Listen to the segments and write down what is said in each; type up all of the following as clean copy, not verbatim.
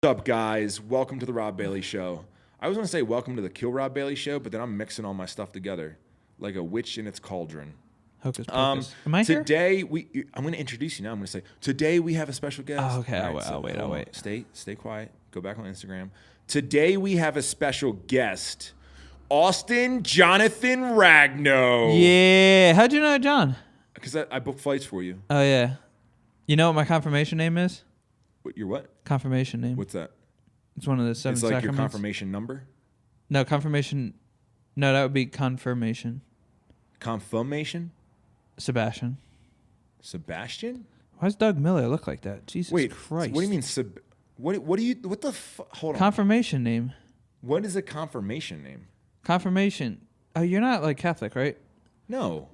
What's up, guys? Welcome to the Rob Bailey Show. I was going to say welcome to the Kill Rob Bailey Show, but then I'm mixing all my stuff together like a witch in its cauldron. Hocus pocus. Am I here? Today I'm going to introduce you now. I'm going to say today we have a special guest. Oh, okay. All right, I'll wait. Stay quiet. Go back on Instagram. Today we have a special guest, Austin Jonathan Ragno. Yeah. How'd you know John? Because I booked flights for you. Oh, yeah. You know what my confirmation name is? Your what? Confirmation name. What's that? It's one of the seven It's like sacraments. your confirmation number? No, confirmation. No, that would be confirmation. Confirmation? Sebastian. Sebastian? Why does Doug Miller look like that? Jesus Christ. What do you mean? What the hold on. Confirmation name. What is a confirmation name? Confirmation. Oh, you're not like Catholic, right? No.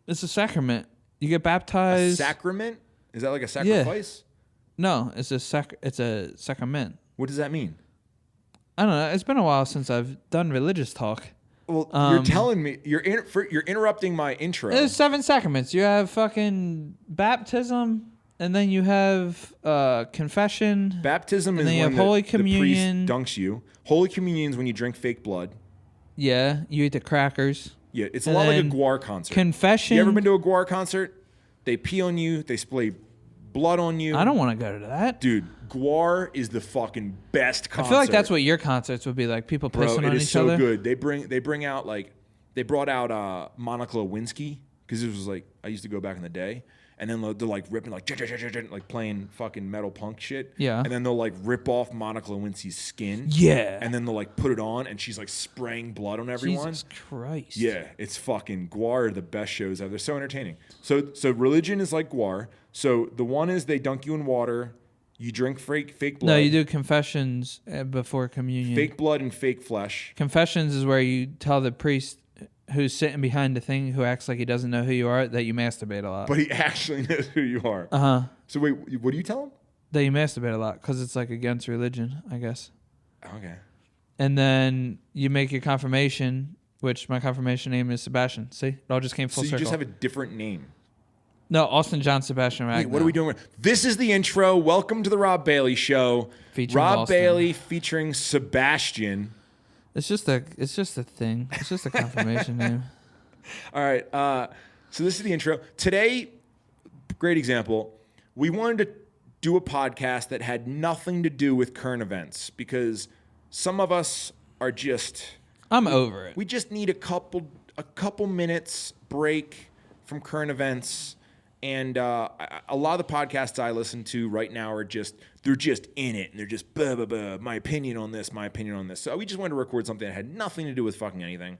It's a sacrament. You get A baptized. sacrament? Is that like a sacrifice? No, it's a sacrament. What does that mean? I don't know. It's been a while since I've done religious talk. Well, you're telling me you're interrupting my intro. There's 7 sacraments. You have fucking baptism, and then you have confession. Baptism and is then you when have Holy the Communion. priest dunks you. Holy Communion is when you drink fake blood. Yeah, you eat the crackers. Yeah, it's a And lot like a then Guar concert. Confession. You ever been to a Guar concert? They pee on you. They spray blood on you. I don't want to go to that. Dude, Guar is the fucking best concert. I feel like that's what your concerts would be like. People pissing on each other. It is so good. They bring out they brought out Monica Lewinsky because it was like I used to go back in the day, and then they're like ripping like playing fucking metal punk shit. Yeah. And then they'll like rip off Monica Lewinsky's skin. Yeah. And then they'll like put it on, and she's like spraying blood on everyone. Jesus Christ. Yeah, it's fucking Guar are the best shows ever. They're so entertaining. So religion is like Guar. So the one is they dunk you in water. You drink fake blood. No, you do confessions before communion. Fake blood and fake flesh. Confessions is where you tell the priest who's sitting behind the thing who acts like he doesn't know who you are that you masturbate a lot. But he actually knows who you are. Uh-huh. So wait, what do you tell him? That you masturbate a lot because it's like against religion, I guess. Okay. And then you make your confirmation, which my confirmation name is Sebastian. See? It all just came full So you circle. just have a different name. No, Austin John Sebastian Ragno. Wait, what are we doing? This is the intro. Welcome to the Rob Bailey Show. Featuring Rob Austin. Bailey featuring Sebastian. It's just a thing. It's just a confirmation name. All right. So this is the intro. Today, great example. We wanted to do a podcast that had nothing to do with current events because some of us are just... I'm over it. We just need a couple minutes break from current events. And a lot of the podcasts I listen to right now are they're just in it. And they're just, blah, blah, blah, my opinion on this. So we just wanted to record something that had nothing to do with fucking anything.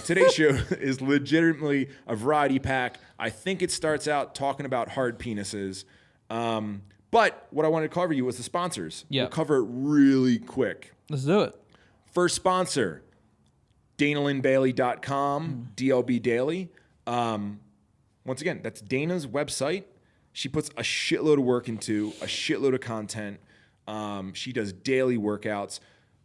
Today's show is legitimately a variety pack. I think it starts out talking about hard penises. But what I wanted to cover you was the sponsors. Yeah. We'll cover it really quick. Let's do it. First sponsor, DanaLynnBailey.com, DLB Daily. Once again, that's Dana's website. She puts a shitload of work into a shitload of content. She does daily workouts.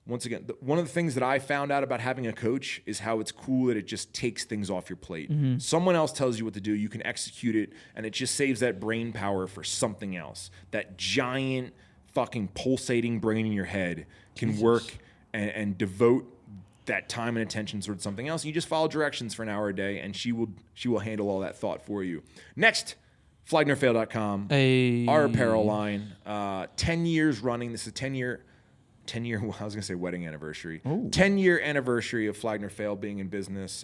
Once again, one of the things that I found out about having a coach is how it's cool that it just takes things off your plate. Mm-hmm. Someone else tells you what to do, you can execute it, and it just saves that brain power for something else. That giant fucking pulsating brain in your head can work and devote that time and attention towards something else. You just follow directions for an hour a day, and she will handle all that thought for you. Next, FlagnerFail.com, our apparel line, 10 years running. This is a 10-year, I was going to say wedding anniversary. 10-year anniversary of Flagner Fail being in business.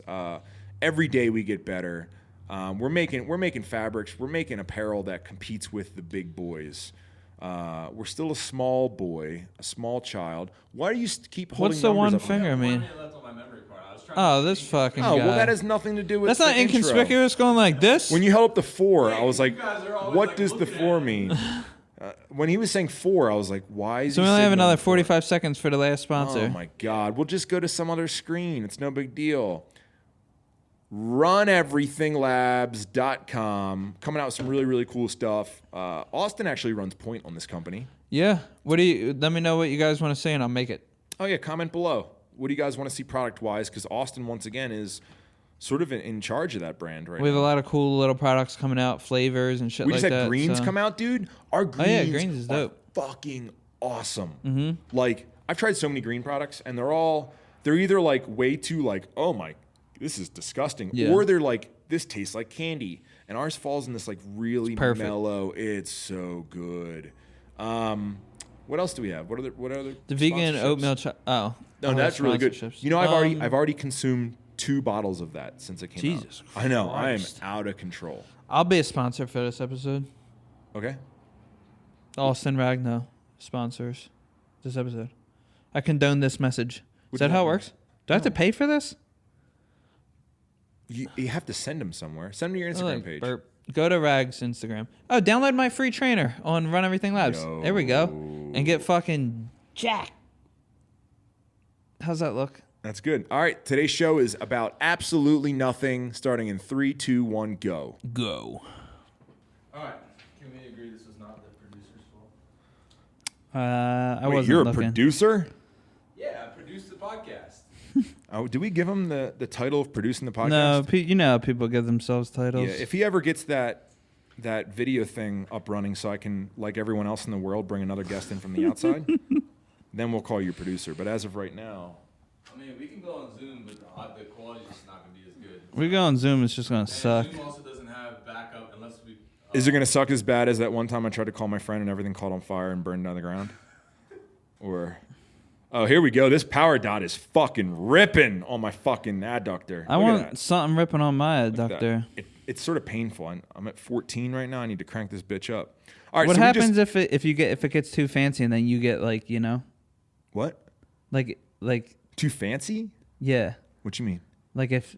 Every day we get better. We're making fabrics. We're making apparel that competes with the big boys. We're still a small boy, a small child. Why do you keep holding What's the numbers one up? finger mean? Oh, this fucking guy. Oh, well, that has nothing to do with That's the not intro. inconspicuous going like this? When you held up the 4, I was like, what does the 4 mean? When he was saying 4, I was like, why is So he we only have signaling another 4? 45 seconds for the last sponsor. Oh, my God. We'll just go to some other screen. It's no big deal. RunEverythingLabs.com. Coming out with some really, really cool stuff. Austin actually runs point on this company. Yeah. Let me know what you guys want to say and I'll make it. Oh, yeah. Comment below. What do you guys want to see product-wise? Because Austin, once again, is sort of in charge of that brand right now. We have a lot of cool little products coming out, flavors and shit We like just that. had greens come out, dude. Our greens, greens is dope. are fucking awesome. Mm-hmm. Like I've tried so many green products, and they're either like way too like, oh my, this is disgusting, or they're like, this tastes like candy. And ours falls in this like really mellow. It's so good. What else do we have? What other? The vegan oatmeal. No, that's really good. You know, I've already consumed 2 bottles of that since it came out. Jesus I know. Christ. I am out of control. I'll be a sponsor for this episode. Okay. Austin Ragno sponsors this episode. I condone this message. Is that how it works? Do I have to pay for this? You have to send them somewhere. Send them to your Instagram page. Burp. Go to RAGZ Instagram. Oh, download my free trainer on Run Everything Labs. There we go. And get fucking jacked. How's that look? That's good. All right. Today's show is about absolutely nothing. Starting in 3, 2, 1, go. Go. All right. Can we agree this is not the producer's fault? I Wait, wasn't you're looking. a producer? Yeah, I produced the podcast. Oh, do we give him the title of producing the podcast? No, you know how people give themselves titles. Yeah, if he ever gets that video thing up running so I can, like everyone else in the world, bring another guest in from the outside, then we'll call you producer. But as of right now... I mean, we can go on Zoom, but the quality's just not going to be as good. We go on Zoom, it's just going to suck. Zoom also doesn't have backup unless we... Is it going to suck as bad as that one time I tried to call my friend and everything caught on fire and burned down the ground? Or... Oh, here we go. This power dot is fucking ripping on my fucking adductor. I want something ripping on my adductor. It's sort of painful. I'm at 14 right now. I need to crank this bitch up. All right. What so happens if it gets too fancy and then you get like, you know? What? Like too fancy? Yeah. What you mean? Like if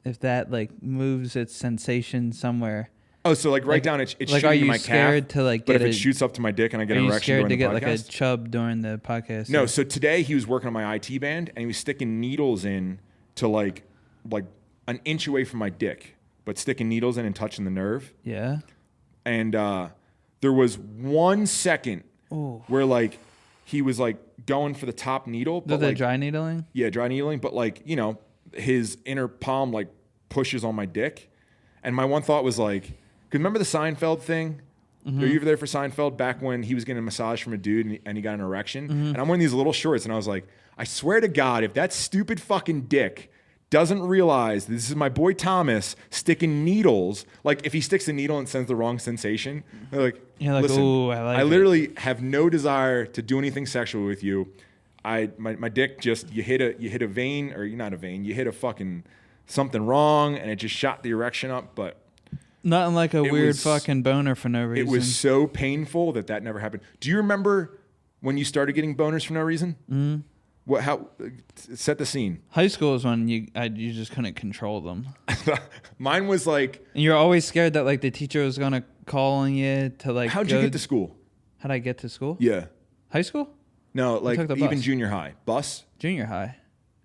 that like moves its sensation somewhere. Oh, so like down it's like, shooting are you to my scared calf, to like but get if it shoots up to my dick and I get an erection during the podcast? Are you scared to get like a chub during the podcast? No, so today he was working on my IT band and he was sticking needles in to like an inch away from my dick, but sticking needles in and touching the nerve. Yeah. And there was 1 second where like he was like going for the top needle. But The like, dry needling? Yeah, dry needling. But like, you know, his inner palm like pushes on my dick. And my one thought was like, because remember the Seinfeld thing? Mm-hmm. Were you ever there for Seinfeld back when he was getting a massage from a dude and he got an erection? Mm-hmm. And I'm wearing these little shorts and I was like, I swear to God, if that stupid fucking dick doesn't realize this is my boy Thomas sticking needles, like if he sticks a needle and sends the wrong sensation, they're like, you're like, listen, ooh, I like I it. literally have no desire to do anything sexual with you. My dick just, you hit a vein, or you're not a vein, you hit a fucking something wrong and it just shot the erection up, but nothing like a weird fucking boner for no reason. it was so painful that never happened. Do you remember when you started getting boners for no reason? Mm-hmm. How? Set the scene. High school is when you just couldn't control them. Mine was like. And you're always scared that like the teacher was gonna call on you to like. How'd you get to school? How'd I get to school? Yeah. High school? No, like took the even bus. junior high. Bus? Junior high.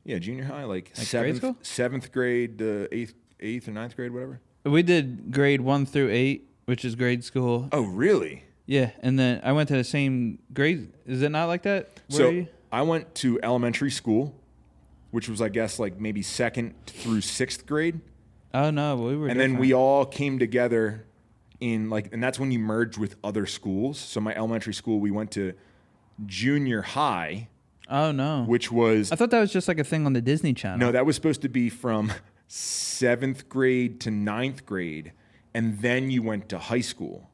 Yeah, junior high, like grade school? seventh grade to eighth or ninth grade, whatever. We did grade 1 through 8, which is grade school. Oh, really? Yeah, and then I went to the same grade. Is it not like that? So I went to elementary school, which was, I guess, like maybe 2nd through 6th grade. Oh, no, we were And then we all came together in like, and that's when you merged with other schools. So my elementary school, we went to junior high. Oh, no. Which was... I thought that was just like a thing on the Disney Channel. No, that was supposed to be from 7th grade to 9th grade, and then you went to high school.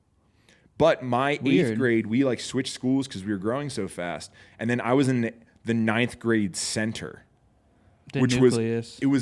But my 8th grade, we like switched schools because we were growing so fast. And then I was in the 9th grade center, which was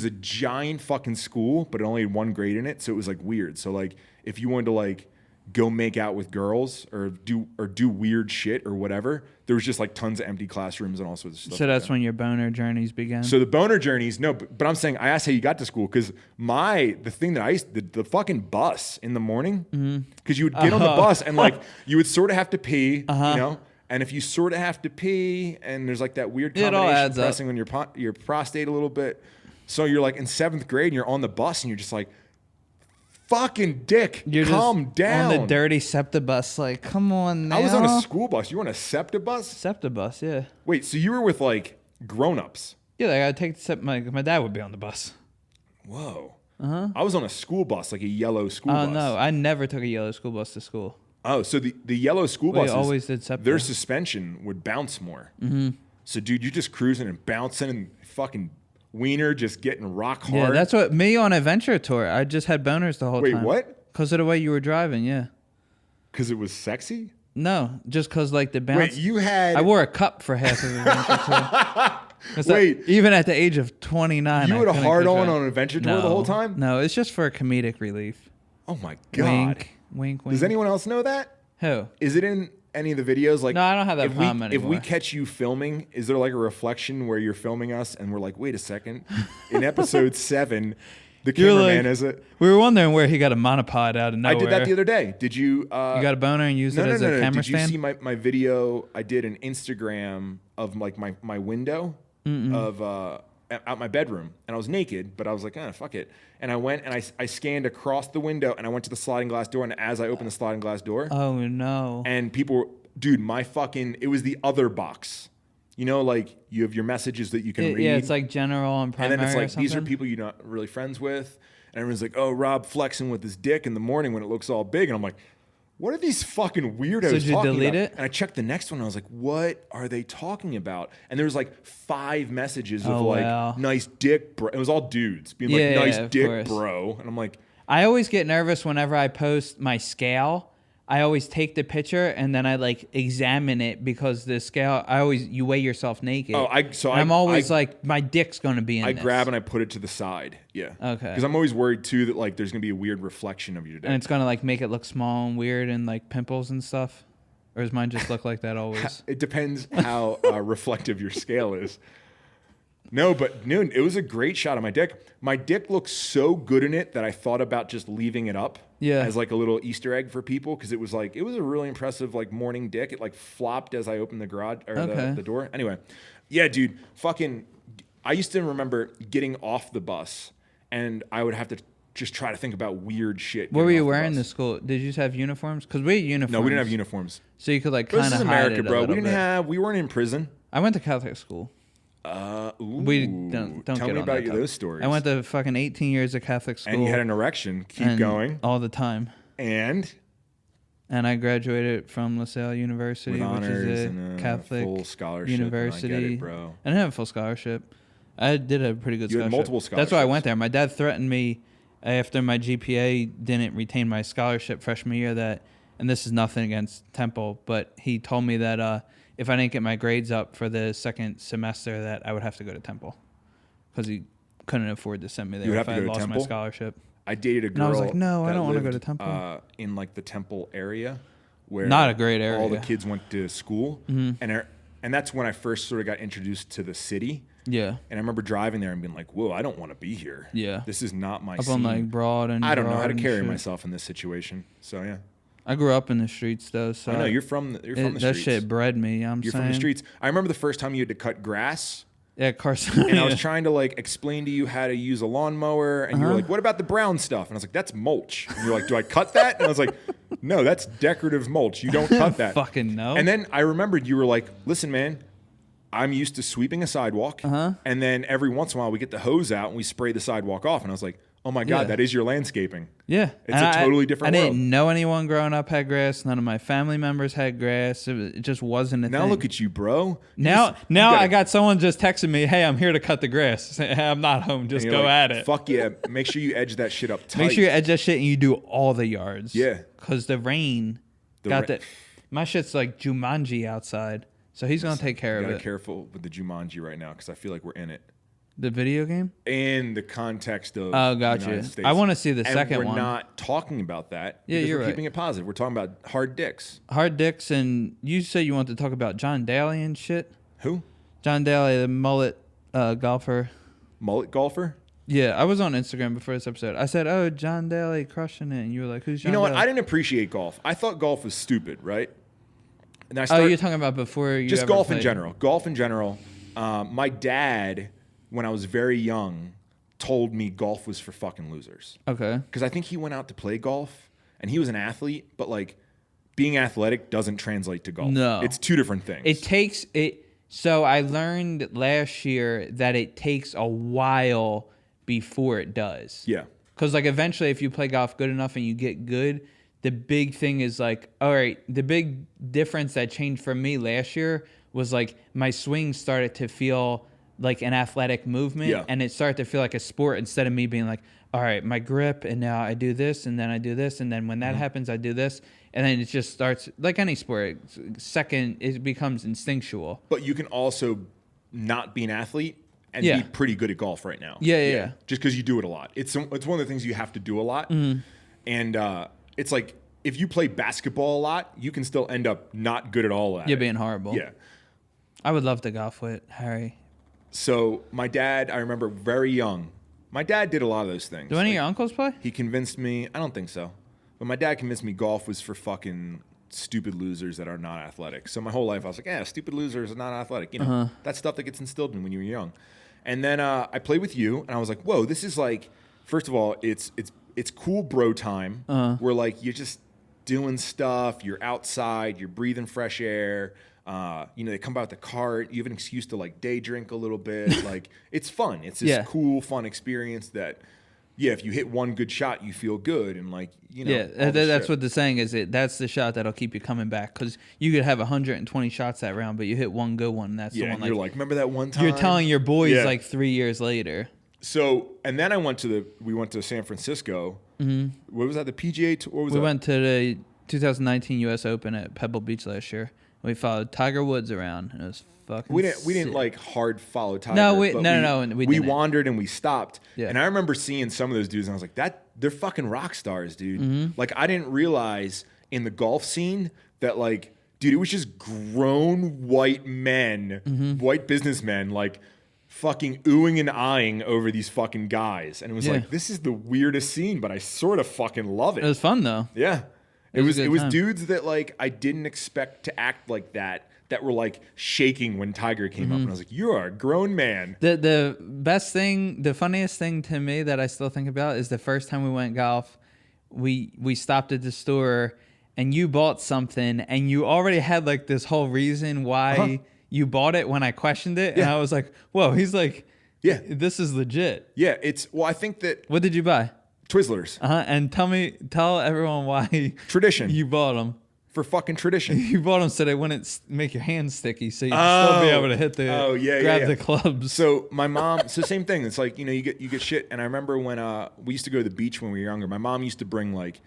a giant fucking school, but it only had 1 grade in it. So it was like weird. So like if you wanted to like go make out with girls or do weird shit or whatever, there was just like tons of empty classrooms and all sorts of stuff. So that's when your boner journeys began. So the boner journeys, no, but I'm saying I asked how you got to school because the fucking bus in the morning, because you would get on the bus and like you would sort of have to pee, you know, and if you sort of have to pee and there's like that weird combination pressing on your prostate a little bit, so you're like in 7th grade and you're on the bus and you're just like, fucking dick, calm down. On the dirty SEPTA bus, like, come on now. I was on a school bus. You were on a SEPTA bus? SEPTA bus, yeah. Wait, so you were with like grown-ups? Yeah, like I'd take the SEPTA. My dad would be on the bus. Whoa. I was on a school bus, like a yellow school bus. Oh, no, I never took a yellow school bus to school. Oh, so the yellow school We buses, always did SEPTA. their suspension would bounce more. Mm-hmm. So, dude, you're just cruising and bouncing and fucking wiener just getting rock hard. Yeah, that's what me on Adventure Tour. I just had boners the whole time. Wait, what? Because of the way you were driving, yeah. Because it was sexy? No, just because like the bounce. Wait, you had... I wore a cup for half of Adventure Tour. Wait. Even at the age of 29. You I had a couldn't hard control- on Adventure Tour the whole time? No, it's just for comedic relief. Oh, my God. Wink, wink, wink. Does anyone else know that? Who? Is it in any of the videos? Like, No, I don't have that problem If we anymore. catch you filming, is there like a reflection where you're filming us and we're like, wait a second, in episode 7, the You're cameraman like- is it? We were wondering where he got a monopod out of I nowhere. did that the other day. Did you? You got a boner and used no, it no, as no, a no. camera Did you stand? see my video? I did an Instagram of like my window of out my bedroom, and I was naked, but I was like, fuck it. And I went and I scanned across the window, and I went to the sliding glass door, and as I opened the sliding glass door, Oh, no. and people were, dude, it was the other box. You know, like you have your messages that you can read. Yeah, it's like general and and primary then it's or like, these are something. people you're not really friends with. And everyone's like, oh, Rob flexing with his dick in the morning when it looks all big. And I'm like, what are these fucking weirdos So did you talking delete about? it? And I checked the next one. And I was like, what are they talking about? And there was like 5 messages of Oh, like, wow. nice dick, bro. It was all dudes being Yeah, like, nice of dick, course. bro. And I'm like, I always get nervous whenever I post my scale. I always take the picture and then I like examine it because the scale. You weigh yourself naked. Oh, I'm always like, my dick's gonna be in. I this. grab and I put it to the side. Yeah. Okay. Because I'm always worried too that like there's going to be a weird reflection of your dick. and it's gonna like make it look small and weird and like pimples and stuff. Or does mine just look like that always? It depends how reflective your scale is. No, but it was a great shot of my dick. My dick looked so good in it that I thought about just leaving it up as like a little Easter egg for people because it was a really impressive like morning dick. It like flopped as I opened the garage or the door. Anyway, yeah, dude, I used to remember getting off the bus and I would have to just try to think about weird shit. What were getting you off the wearing bus. to school? Did you just have uniforms? Because we had uniforms. No, we didn't have uniforms. So you could like But kind this of is hide America, it a bro. little bit. We weren't in prison. I went to Catholic school. We don't Tell get me on about that those stories. I went to fucking 18 years of Catholic school. And you had an erection. Keep and going. all the time. And I graduated from LaSalle University, with which honors is a and Catholic full scholarship. university. And I get it, bro. I didn't have a full scholarship. I did have a pretty good You had scholarship. multiple That's why I scholarships. went there. My dad threatened me after my GPA didn't retain my scholarship freshman year and this is nothing against Temple, but he told me that if I didn't get my grades up for the second semester that I would have to go to Temple because he couldn't afford to send me there You would if have I to go to lost my Temple? scholarship. I dated a girl. And I was like, no, I that don't wanna go lived, to Temple. In like the Temple area, where Not a great area. all the kids went to school, and that's when I first sort of got introduced to the city. Yeah. And I remember driving there and being like, "Whoa, I don't want to be here. Yeah. This is not my Up scene. on like Broad and I don't know how Broad to and carry shit. myself in this situation." So yeah, I grew up in the streets though, so I know you're from the that streets. shit bred me. I'm You're saying. from the streets. I remember the first time you had to cut grass. Yeah, Carson. And I was trying to like explain to you how to use a lawnmower, and you were like, "What about the brown stuff?" And I was like, "That's mulch." And you're like, "Do I cut that?" And I was like, "No, that's decorative mulch. You don't cut that." Fucking no. And then I remembered you were like, "Listen, man, I'm used to sweeping a sidewalk, and then every once in a while we get the hose out and we spray the sidewalk off." And I was like, "Oh my god, Yeah. that is your landscaping." Yeah, It's a totally different I world. didn't know anyone growing up had grass. None of my family members had grass. It just wasn't a Now thing. look at you, bro. Now I got someone just texting me, "Hey, I'm here to cut the grass. I'm not home. Just go at it." Fuck yeah! Make sure you edge that shit up tight. Make sure you edge that shit and you do all the yards. Yeah. Because the rain my shit's like Jumanji outside. So he's going to take care You of gotta it. careful with the Jumanji right now because I feel like we're in it. The video game? In the context of Oh, the gotcha. United States. I wanna see the And second we're one. not talking about that. Yeah, because you're we're right. keeping it positive. We're talking about hard dicks. Hard dicks, and you say you want to talk about John Daly and shit? Who? John Daly, the mullet golfer. Mullet golfer? Yeah, I was on Instagram before this episode. I said, "Oh, John Daly crushing it," and you were like, "Who's John?" You know what? Daly? I didn't appreciate golf. I thought golf was stupid, right? And I Oh, started, you're talking about before you just ever golf in played. general. Golf in general. My dad, when I was very young, told me golf was for fucking losers. Okay. Because I think he went out to play golf, and he was an athlete, but like being athletic doesn't translate to golf. No. It's two different things. It takes it. So I learned last year that it takes a while before it does. Yeah. Because like eventually, if you play golf good enough and you get good, the big thing is like, all right, the big difference that changed for me last year was like my swing started to feel like an athletic movement, and it started to feel like a sport instead of me being like, all right, my grip, and now I do this, and then I do this, and then when that happens, I do this, and then it just starts like any sport. Second, it becomes instinctual. But you can also not be an athlete and be pretty good at golf right now. Yeah. Just because you do it a lot. It's one of the things you have to do a lot. And it's like if you play basketball a lot, you can still end up not good at all at it. You're being horrible. Yeah. I would love to golf with Harry. So my dad, I remember very young, my dad did a lot of those things. Do any of your uncles play? He convinced me, I don't think so, but my dad convinced me golf was for fucking stupid losers that are not athletic. So my whole life I was like, stupid losers are not athletic. You know, that stuff that gets instilled in when you were young. And then I played with you, and I was like, whoa, this is like, first of all, it's cool bro time, where like you're just doing stuff, you're outside, you're breathing fresh air. They come by with the cart. You have an excuse to like day drink a little bit. Like it's fun. It's this cool, fun experience that, if you hit one good shot, you feel good. And like, that's what the saying is. That's the shot that'll keep you coming back. Because you could have 120 shots that round, but you hit one good one. And that's the one. You're like, remember that one time? You're telling your boys like 3 years later. So, and then we went to San Francisco. What was that? The PGA Tour? We went to the 2019 U.S. Open at Pebble Beach last year. We followed Tiger Woods around, and it was fucking. We didn't sick. Hard follow Tiger. No, we didn't. wandered and we stopped. Yeah. And I remember seeing some of those dudes, and I was like, they're fucking rock stars, dude. Like I didn't realize in the golf scene that like, dude, it was just grown white men, white businessmen, like fucking oohing and eyeing over these fucking guys, and it was like, this is the weirdest scene, but I sort of fucking love it. It was fun though. Yeah. It was dudes that like I didn't expect to act like that were like shaking when Tiger came up, and I was like, you are a grown man. The best thing, the funniest thing to me that I still think about is the first time we went golf, we stopped at the store and you bought something and you already had like this whole reason why you bought it when I questioned it, and I was like, whoa, he's like, this is legit. Yeah, I think that. What did you buy? Twizzlers. And tell everyone why tradition you bought them. For fucking tradition. You bought them so they wouldn't make your hands sticky, so you can still be able to hit grab the clubs. So my mom, same thing. It's like, you get shit. And I remember when we used to go to the beach when we were younger, my mom used to bring like,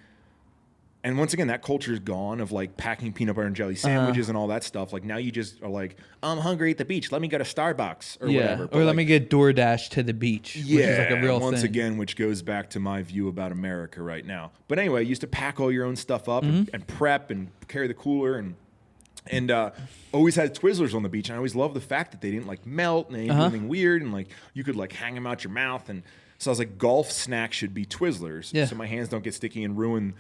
and once again, that culture is gone of like packing peanut butter and jelly sandwiches and all that stuff. Like now you just are like, I'm hungry at the beach. Let me go to Starbucks or whatever. But or let me get DoorDash to the beach, which is like a real once thing. Again, which goes back to my view about America right now. But anyway, you used to pack all your own stuff up and prep and carry the cooler and always had Twizzlers on the beach. And I always loved the fact that they didn't like melt and they didn't do anything weird, and like you could like hang them out your mouth. And so I was like, golf snacks should be Twizzlers, so my hands don't get sticky and ruin.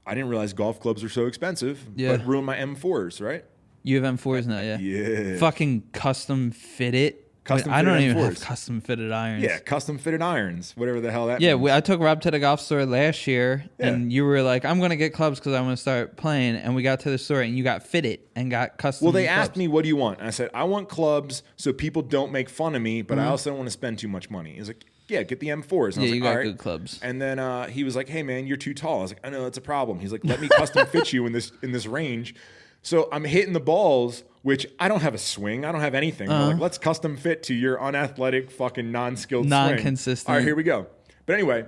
I didn't realize golf clubs are so expensive, but ruin my M4s, right? You have M4s now, Yeah. Fucking custom fitted. I don't even have custom fitted irons. Yeah, custom fitted irons, whatever the hell that means. Yeah, I took Rob to the golf store last year, and you were like, I'm going to get clubs because I want to start playing. And we got to the store, and you got fitted and got custom Well, they clubs. asked me, what do you want? And I said, I want clubs so people don't make fun of me, but I also don't want to spend too much money. He was like, yeah, get the M4s. And I was you like, got all right. good clubs. And then he was like, hey, man, you're too tall. I was like, I know, that's a problem. He's like, let me custom fit you in this range. So I'm hitting the balls, which I don't have a swing. I don't have anything. But like, let's custom fit to your unathletic, fucking non-skilled swing. Non-consistent. All right, here we go. But anyway,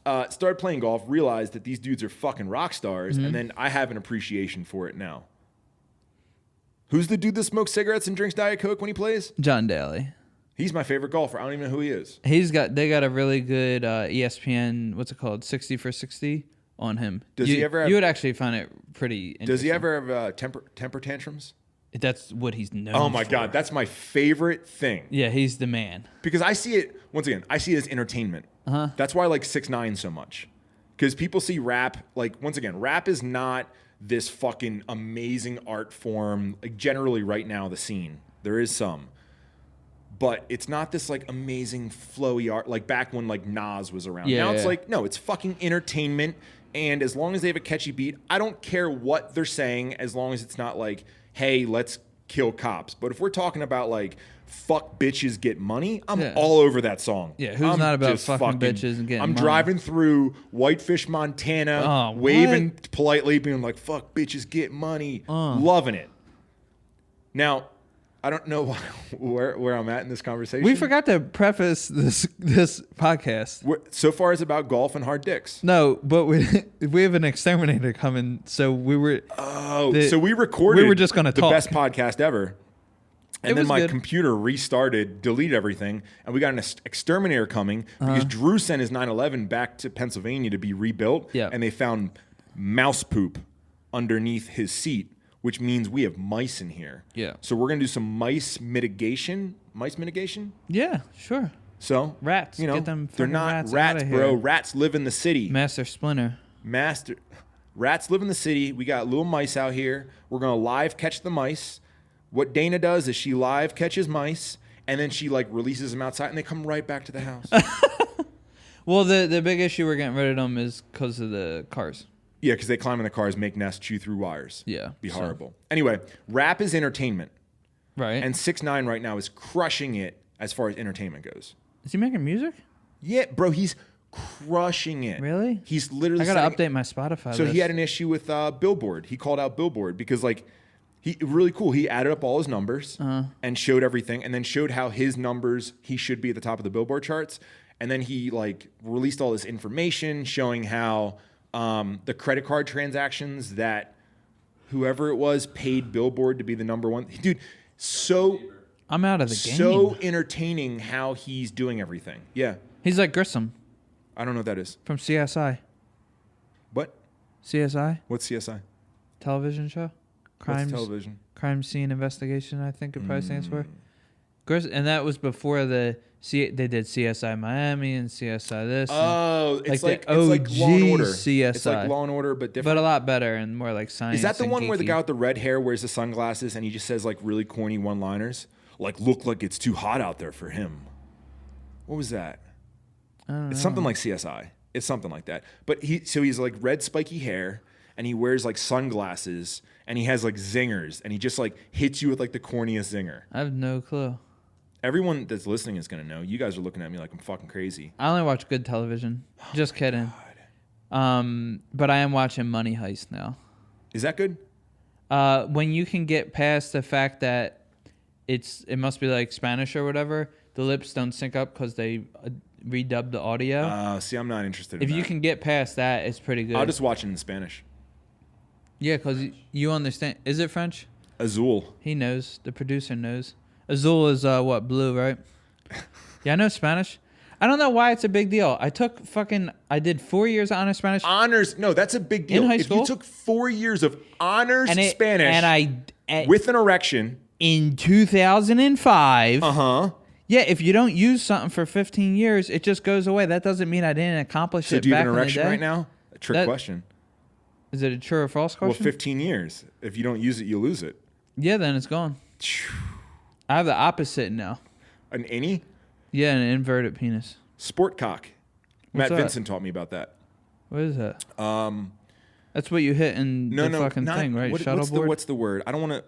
started playing golf, realized that these dudes are fucking rock stars, and then I have an appreciation for it now. Who's the dude that smokes cigarettes and drinks Diet Coke when he plays? John Daly. He's my favorite golfer. I don't even know who he is. They got a really good ESPN, what's it called, 60 for 60 on him. Does he ever have, you would actually find it pretty interesting. Does he ever have temper tantrums? That's what he's known Oh my for. God, that's my favorite thing. Yeah, he's the man. Because I see it, once again, I see it as entertainment. That's why I like 6ix9ine so much. Because people see rap, like, once again, rap is not this fucking amazing art form. Like, generally right now, the scene, there is some. But it's not this like amazing flowy art like back when like Nas was around. Now it's like, no, it's fucking entertainment. And as long as they have a catchy beat, I don't care what they're saying as long as it's not like, hey, let's kill cops. But if we're talking about like fuck bitches get money, I'm Yeah. all over that song. Yeah, who's I'm not about just fucking bitches and getting I'm money? driving through Whitefish, Montana, Oh, waving politely, being like, fuck bitches get money. Loving it. Now, I don't know where I'm at in this conversation. We forgot to preface this podcast. So far, it's about golf and hard dicks. No, but we have an exterminator coming, so we were. So we recorded. We were just gonna the talk. best podcast ever, and It then was my good. computer restarted, deleted everything, and we got an exterminator coming because Drew sent his 911 back to Pennsylvania to be rebuilt, Yeah. and they found mouse poop underneath his seat, which means we have mice in here. Yeah. So we're gonna do some mice mitigation. Mice mitigation. Yeah, sure. So Rats, you know, get them they're fucking not rats rats, outta bro. here. Rats live in the city. Master Splinter. Rats live in the city. We got little mice out here. We're gonna live catch the mice. What Dana does is she live catches mice, and then she like releases them outside, and they come right back to the house. Well, the big issue we're getting rid of them is because of the cars. Yeah, because they climb in the cars, make nests, chew through wires. Yeah, Be so- horrible. Anyway, rap is entertainment. Right. And 6ix9ine right now is crushing it as far as entertainment goes. Is he making music? Yeah, bro, he's crushing it. Really? He's literally I gotta setting- update my Spotify. So list. he had an issue with Billboard. He called out Billboard because like he really cool. He added up all his numbers and showed everything, and then showed how his numbers he should be at the top of the Billboard charts. And then he like released all this information showing how the credit card transactions that whoever it was paid Billboard to be the number one. Dude, so I'm out of the game. so entertaining how he's doing everything. Yeah, He's like Grissom I don't know what that is. from CSI. What? CSI What's CSI? television show. What's television? Crime scene investigation. I think it probably stands for. And that was before they did CSI Miami and CSI this. Oh, it's Like like the it's like Law and OG Order. CSI. It's like Law and Order, but different. but a lot better and more like science. Is that the and one where the geeky. guy with the red hair wears the sunglasses and he just says like really corny one-liners? Like, look like it's too hot out there for him. What was that? I don't know. It's something like CSI. It's something like that. But he's like red spiky hair and he wears like sunglasses and he has like zingers and he just like hits you with like the corniest zinger. I have no clue. Everyone that's listening is gonna know. You guys are looking at me like I'm fucking crazy. I only watch good television. Just kidding. But I am watching Money Heist now. Is that good? When you can get past the fact that it must be like Spanish or whatever, the lips don't sync up because they redubbed the audio. See, I'm not interested in If that. you can get past that, it's pretty good. I'll just watch it in Spanish. Yeah, because you understand. Is it French? Azul. He knows. The producer knows. Azul is what, blue, right? Yeah, I know Spanish. I don't know why it's a big deal. I did 4 years of honors Spanish. Honors, no, that's a big deal. In high if school? you took 4 years of honors and Spanish with an erection, in 2005. uh-huh. Yeah, if you don't use something for 15 years, it just goes away. That doesn't mean I didn't accomplish So it do you back have an in the erection day. right now? A trick That- question. Is it a true or false Well, question? 15 years. If you don't use it, you lose it. Yeah, then it's gone. I have the opposite now. An innie? Yeah, an inverted penis. Sport cock. What's Matt that? Vincent taught me about that. What is that? That's what you hit in the fucking not, thing, right? Shuttleboard? What's the word? I don't want to...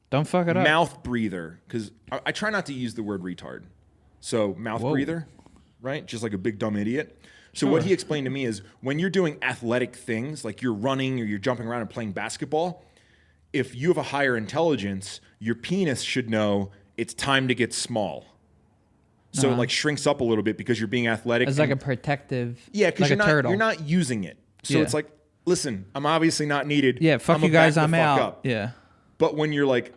Don't fuck it up. Mouth breather. Because I try not to use the word retard. So mouth Whoa. breather, right? Just like a big dumb idiot. So what Sure. he explained to me is when you're doing athletic things, like you're running or you're jumping around and playing basketball, if you have a higher intelligence, your penis should know it's time to get small. So it like shrinks up a little bit because you're being athletic. It's like and- a protective. yeah, because like you're not using it. So Yeah. it's like, listen, I'm obviously not needed. Yeah, fuck I'ma you guys, back the I'm fuck out. up. Yeah. But when you're like,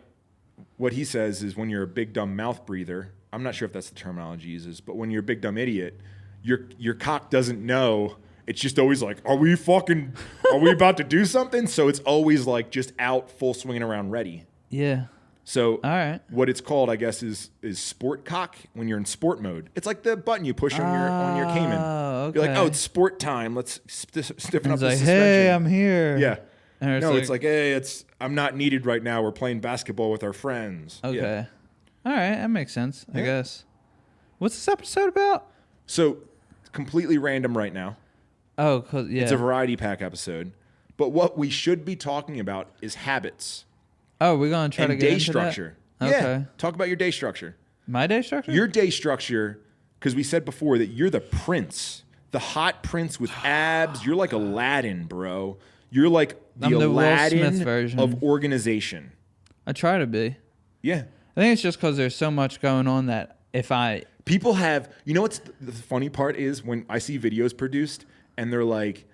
what he says is when you're a big dumb mouth breather, I'm not sure if that's the terminology he uses, but when you're a big dumb idiot, your cock doesn't know. It's just always like, are we about to do something? So it's always like just out, full swinging around, ready. Yeah. So All right. what it's called, I guess, is sport cock when you're in sport mode. It's like the button you push on your Cayman. Oh, You're like, okay. oh, it's sport time. Let's stiffen up It's the like, suspension. hey, I'm here. Yeah. And No, it's like, hey, I'm not needed right now. We're playing basketball with our friends. okay. Yeah. All right, that makes sense, I Yeah. guess. What's this episode about? So completely random right now. Oh, 'cause, yeah. It's a variety pack episode. But what we should be talking about is habits. Oh, we're gonna try and to get day into structure. that? Yeah. Okay. Talk about your day structure. My day structure? Your day structure, because we said before that you're the prince, the hot prince with abs. You're like Aladdin, bro. You're like I'm the Will Aladdin Smith version. of organization. I try to be. Yeah. I think it's just because there's so much going on that if I... People have, you know what's the funny part is when I see videos produced and they're like,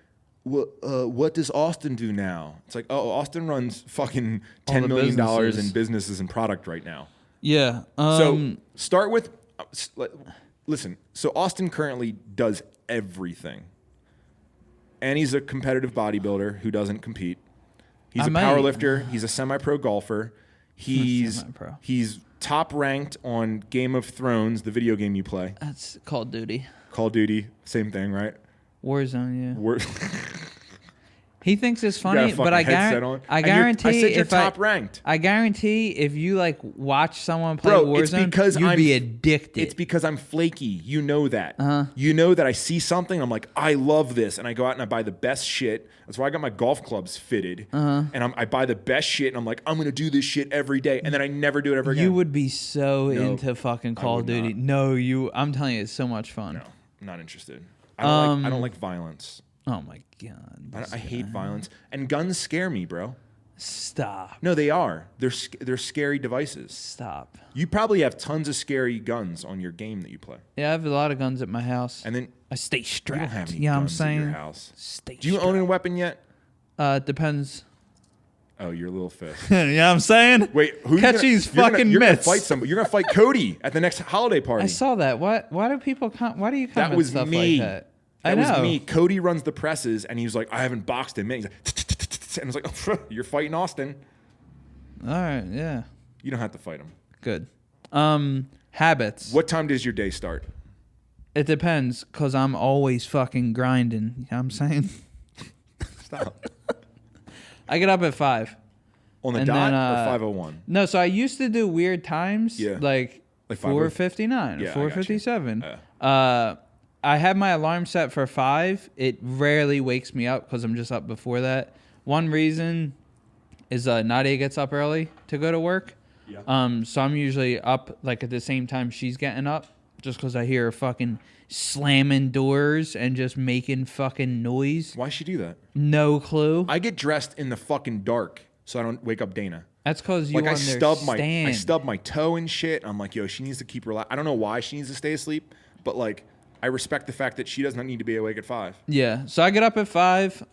well, what does Austin do now? It's like, oh, Austin runs fucking $10 million in businesses and product right now. Yeah. So start with, listen, so Austin currently does everything. And he's a competitive bodybuilder who doesn't compete. He's a power lifter. He's a semi-pro golfer. He's top ranked on Game of Thrones, the video game you play. That's Call of Duty. Call of Duty, same thing, right? Warzone, yeah. He thinks it's funny, but I guarantee I said you're top ranked. I guarantee if you like watch someone play Warzone, it's because you'd be addicted. It's because I'm flaky. You know that. You know that I see something, I'm like, I love this, and I go out and I buy the best shit. That's why I got my golf clubs fitted, and I buy the best shit, and I'm like, I'm gonna do this shit every day, and then I never do it ever again. You would be so into fucking Call of Duty. Not. No, I'm telling you, it's so much fun. No, I'm not interested. I don't like violence. Oh my god! I hate violence, and guns scare me, bro. Stop. No, they are. They're scary devices. Stop. You probably have tons of scary guns on your game that you play. Yeah, I have a lot of guns at my house. And then I stay strapped. You don't have any yeah, guns I'm saying. at your house. Stay Do you own a weapon yet? Depends. Oh, you're a little fist. Yeah, I'm saying. Wait, who? Catch these fucking you're myths. Gonna fight somebody. You're gonna fight Cody at the next holiday party. I saw that. Why do people come? Why do you come That with was stuff me. like that? That I know. was me. Cody runs the presses, and he was like, I haven't boxed him. He's like, and I was like, oh, you're fighting Austin. All right, yeah. You don't have to fight him. Good. Habits. What time does your day start? It depends, because I'm always fucking grinding. You know what I'm saying? Stop. I get up at 5. On the and dot then, or 5:01? No, so I used to do weird times. Yeah. Like 4:59 Yeah, or 4:57. I have my alarm set for 5. It rarely wakes me up because I'm just up before that. One reason is Nadia gets up early to go to work. Yeah. So I'm usually up like at the same time she's getting up, just because I hear her fucking slamming doors and just making fucking noise. Why'd she do that? No clue. I get dressed in the fucking dark so I don't wake up Dana. That's because you I understand. stub my toe and shit. I'm like, yo, she needs to keep I don't know why she needs to stay asleep, but like, I respect the fact that she does not need to be awake at 5. Yeah. So I get up at 5.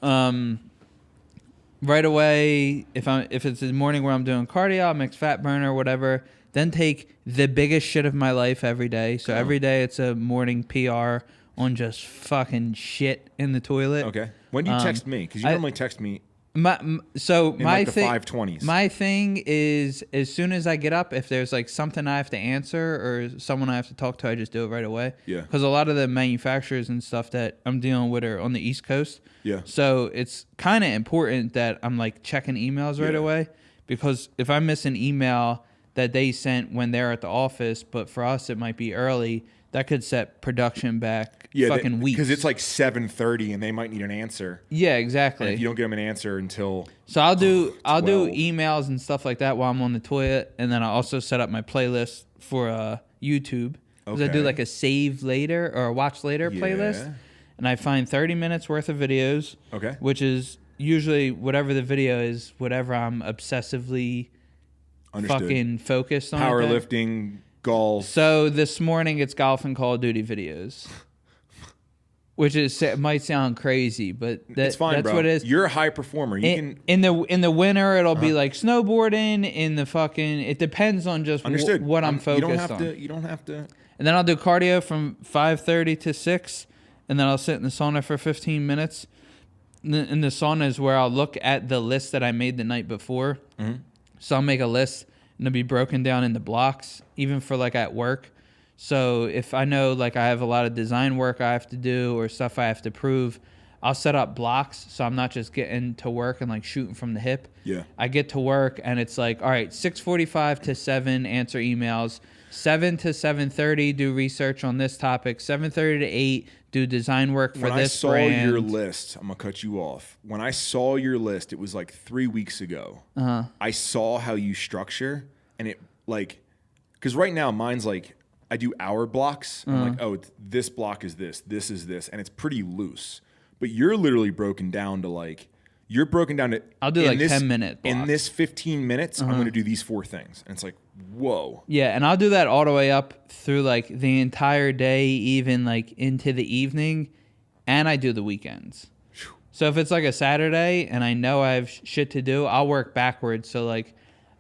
Right away, if it's the morning where I'm doing cardio, I'll mix fat burner, whatever. Then take the biggest shit of my life every day. So every day it's a morning PR on just fucking shit in the toilet. Okay. When do you text me? Because you normally text me. My like the 5:20s. My thing is, as soon as I get up, if there's like something I have to answer or someone I have to talk to, I just do it right away. Yeah. Because a lot of the manufacturers and stuff that I'm dealing with are on the East Coast. Yeah. So it's kind of important that I'm like checking emails right away, because if I miss an email that they sent when they're at the office, but for us it might be early, that could set production back fucking weeks. Because it's like 7:30 and they might need an answer. Yeah, exactly. And if you don't get them an answer until I'll do emails and stuff like that while I'm on the toilet, and then I also set up my playlist for YouTube. Because I do like a save later or a watch later playlist, and I find 30 minutes worth of videos. Okay. Which is usually whatever the video is, whatever I'm obsessively fucking focused on. Powerlifting. Golf. So this morning it's golf and Call of Duty videos, which might sound crazy, but it's fine, that's bro. what it is. You're a high performer. You in the winter it'll be like snowboarding. In the fucking it depends on just what I'm focused on. You don't have to. And then I'll do cardio from 5:30 to 6, and then I'll sit in the sauna for 15 minutes. In the sauna is where I'll look at the list that I made the night before. Mm-hmm. So I'll make a list. And it'll be broken down into blocks, even for like at work. So if I know like I have a lot of design work I have to do or stuff I have to prove, I'll set up blocks so I'm not just getting to work and like shooting from the hip. Yeah. I get to work and it's like, all right, 6:45 to 7, answer emails. 7 to 7:30, do research on this topic. 7:30 to 8, do design work for when this I saw brand. your list, I'm gonna cut you off. When I saw your list, it was like 3 weeks ago. I saw how you structure, and it like, because right now mine's like I do hour blocks. I'm like, oh, this block is this is this, and it's pretty loose. But you're literally broken down to like, you're broken down to. I'll do like 10-minute blocks. In this 15 minutes, I'm gonna do these 4 things, and it's like, whoa. Yeah, and I'll do that all the way up through like the entire day, even like into the evening, and I do the weekends. So if it's like a Saturday and I know I have shit to do, I'll work backwards. So like,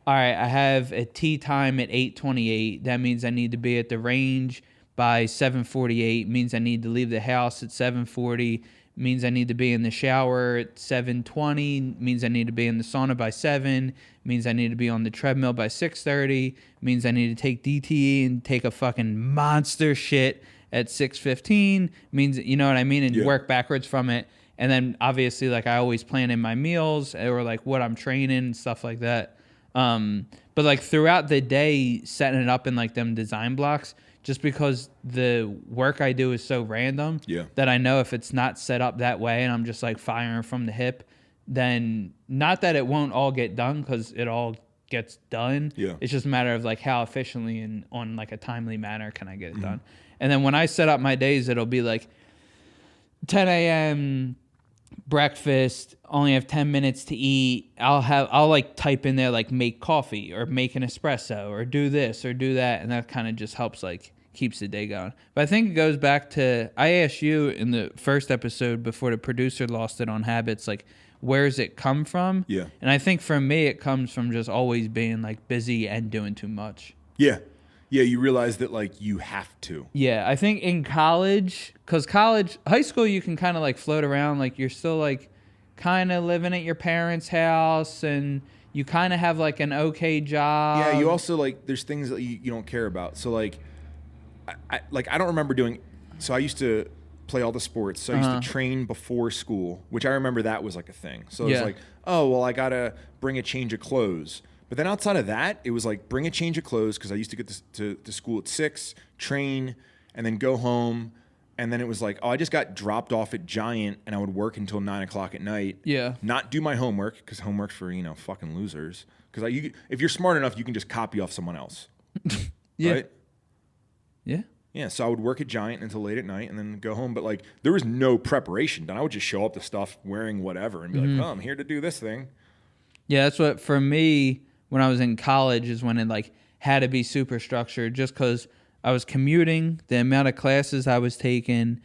all right, I have a tea time at 8:28. That means I need to be at the range by 7:48. Means I need to leave the house at 7:40. Means I need to be in the shower at 7:20. Means I need to be in the sauna by 7. Means I need to be on the treadmill by 6:30. Means I need to take DTE and take a fucking monster shit at 6:15. Means, you know what I mean? And work backwards from it. And then obviously, like, I always plan in my meals or like what I'm training and stuff like that. But like throughout the day, setting it up in like them design blocks, just because the work I do is so random that I know if it's not set up that way and I'm just like firing from the hip, then not that it won't all get done, because it all gets done. It's just a matter of like how efficiently and on like a timely manner can I get it done. And then when I set up my days, it'll be like 10 a.m. breakfast, only have 10 minutes to eat. I'll like type in there like make coffee or make an espresso or do this or do that, and that kind of just helps like keeps the day going. But I think it goes back to, I asked you in the first episode before the producer lost it on habits, like where's it come from? And I think for me it comes from just always being like busy and doing too much. Yeah, you realize that like you have to. Yeah, I think in college, because high school, you can kind of like float around. Like you're still like kind of living at your parents' house and you kind of have like an okay job. Yeah, you also like, there's things that you don't care about. So like, I don't remember doing, so I used to play all the sports. So I used to train before school, which I remember that was like a thing. So it was like, oh, well, I got to bring a change of clothes. But then outside of that, it was like bring a change of clothes, because I used to get to school at 6, train, and then go home. And then it was like, oh, I just got dropped off at Giant, and I would work until 9 o'clock at night. Not do my homework, because homework's for, fucking losers. Because if you're smart enough, you can just copy off someone else. Right? Yeah, so I would work at Giant until late at night and then go home. But like, there was no preparation done. I would just show up to stuff wearing whatever and be like, oh, I'm here to do this thing. Yeah, that's what, for me, when I was in college is when it like had to be super structured, just because I was commuting, the amount of classes I was taking,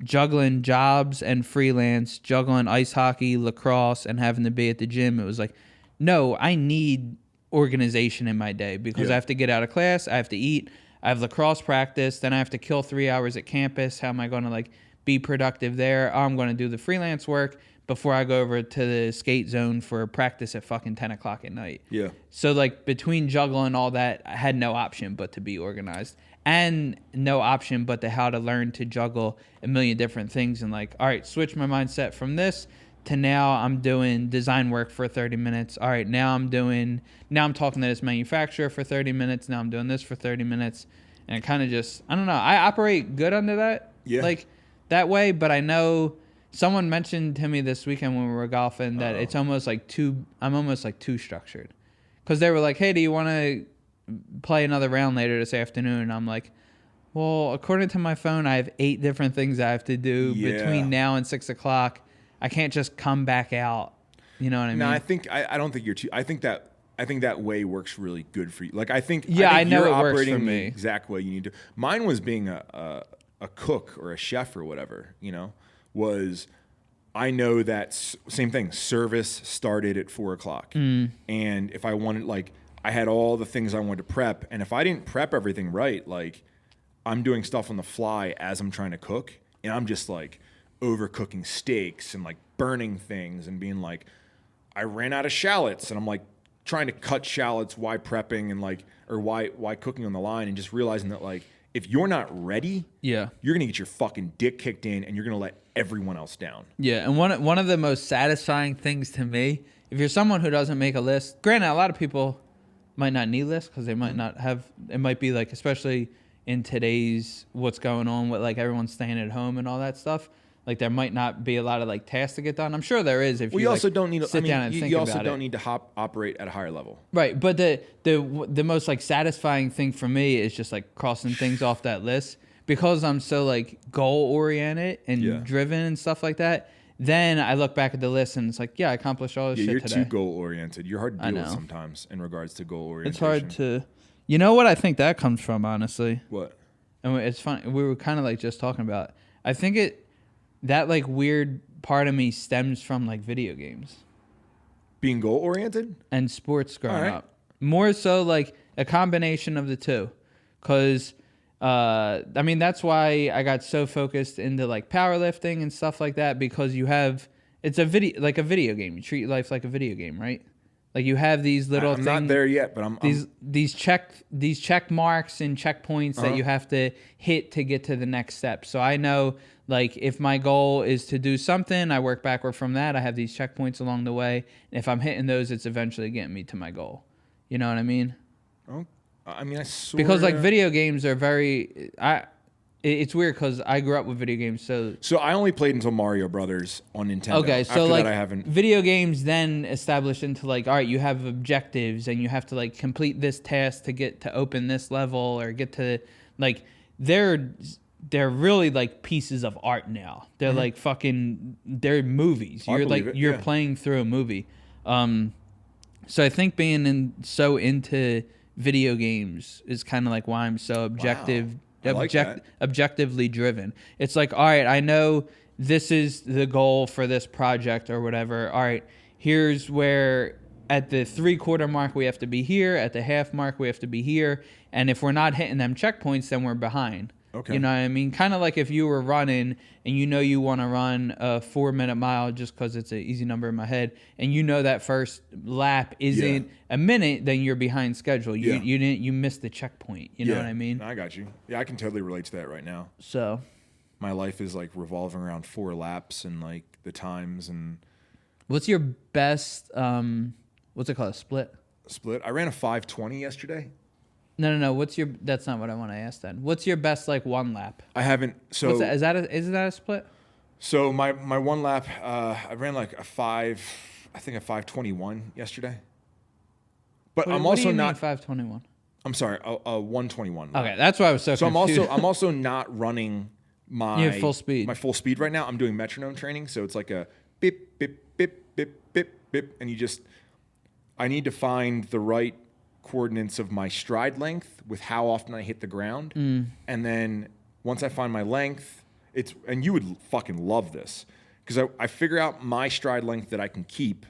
juggling jobs and freelance, juggling ice hockey, lacrosse, and having to be at the gym. It was like, no, I need organization in my day, because I have to get out of class, I have to eat, I have lacrosse practice, then I have to kill 3 hours at campus. How am I going to like be productive there? Oh, I'm going to do the freelance work before I go over to the skate zone for practice at fucking 10 o'clock at night. So like between juggling all that, I had no option but to be organized, and no option but to how to learn to juggle a million different things. And like, all right, switch my mindset from this to now I'm doing design work for 30 minutes. All right, now I'm talking to this manufacturer for 30 minutes. Now I'm doing this for 30 minutes. And it kind of just, I don't know. I operate good under that, like that way. But I know someone mentioned to me this weekend when we were golfing that it's almost like I'm almost like too structured. Because they were like, hey, do you want to play another round later this afternoon? And I'm like, well, according to my phone, I have 8 different things I have to do between now and 6 o'clock. I can't just come back out. You know what I mean? No, I don't think you're too. I think that way works really good for you. Like I think I know you're it works operating for the me. exact way you need to. Mine was being a cook or a chef or whatever. Was I know that same thing. Service started at 4 o'clock, and if I wanted, like, I had all the things I wanted to prep, and if I didn't prep everything right, like, I'm doing stuff on the fly as I'm trying to cook, and I'm just like overcooking steaks and like burning things and being like, I ran out of shallots, and I'm like trying to cut shallots while prepping and like, or why cooking on the line, and just realizing that like if you're not ready, Yeah. you're gonna get your fucking dick kicked in, and you're gonna let everyone else down. Yeah, and one of the most satisfying things to me, if you're someone who doesn't make a list, granted, a lot of people might not need lists because they might not have. It might be like, especially in today's what's going on with like everyone staying at home and all that stuff. Like there might not be a lot of like tasks to get done. I'm sure there is if you also like, don't need to sit down and think you also about don't it. need to operate at a higher level. Right, but the most like satisfying thing for me is just like crossing things off that list because I'm so like goal oriented and driven and stuff like that. Then I look back at the list and it's like, yeah, I accomplished all this shit you're today. too goal oriented. You're hard to deal with sometimes in regards to goal orientation. It's hard to, you know what I think that comes from, honestly. What? And it's funny. We were kind of like just talking about. I think that like weird part of me stems from like video games. Being goal oriented? And sports growing up. More so like a combination of the two. Because, I mean, that's why I got so focused into like powerlifting and stuff like that because it's a video game. You treat life like a video game, right? Like you have these little I'm things. not there yet, but These check marks and checkpoints that you have to hit to get to the next step. So I know like if my goal is to do something, I work backward from that. I have these checkpoints along the way. And if I'm hitting those, it's eventually getting me to my goal. You know what I mean? Oh, I mean, I sort because like video games are very it's weird because I grew up with video games, so I only played until Mario Brothers on Nintendo. Okay, so After like that, I haven't. Video games then established into like, all right, you have objectives and you have to like complete this task to get to open this level or get to like they're really like pieces of art now. They're like they're movies. You're playing through a movie. So I think being so into video games is kind of like why I'm so objectively driven. It's like, all right, I know this is the goal for this project or whatever. All right, here's where at the 3/4 mark we have to be here, at the half mark we have to be here, and if we're not hitting them checkpoints, then we're behind. Okay. You know what I mean? Kind of like if you were running and you know you want to run a 4-minute mile just because it's an easy number in my head, and you know that first lap isn't a minute, then you're behind schedule. You missed the checkpoint. You know what I mean? I got you. Yeah, I can totally relate to that right now. So my life is like revolving around 4 laps and like the times and. What's your best? What's it called? A split? Split. I ran a 5:20 yesterday. No. What's your? That's not what I want to ask. Then, what's your best like 1 lap? I haven't. So is that a split? So my 1 lap, I ran like a 5:21 yesterday. But I'm also not 5:21. I'm sorry, a 1:21. Okay, that's why I was so confused. I'm also not running my full speed. My full speed right now. I'm doing metronome training, so it's like a bip bip bip bip bip bip, and I need to find the right coordinates of my stride length with how often I hit the ground. And then once I find my length, and you would fucking love this because I figure out my stride length that I can keep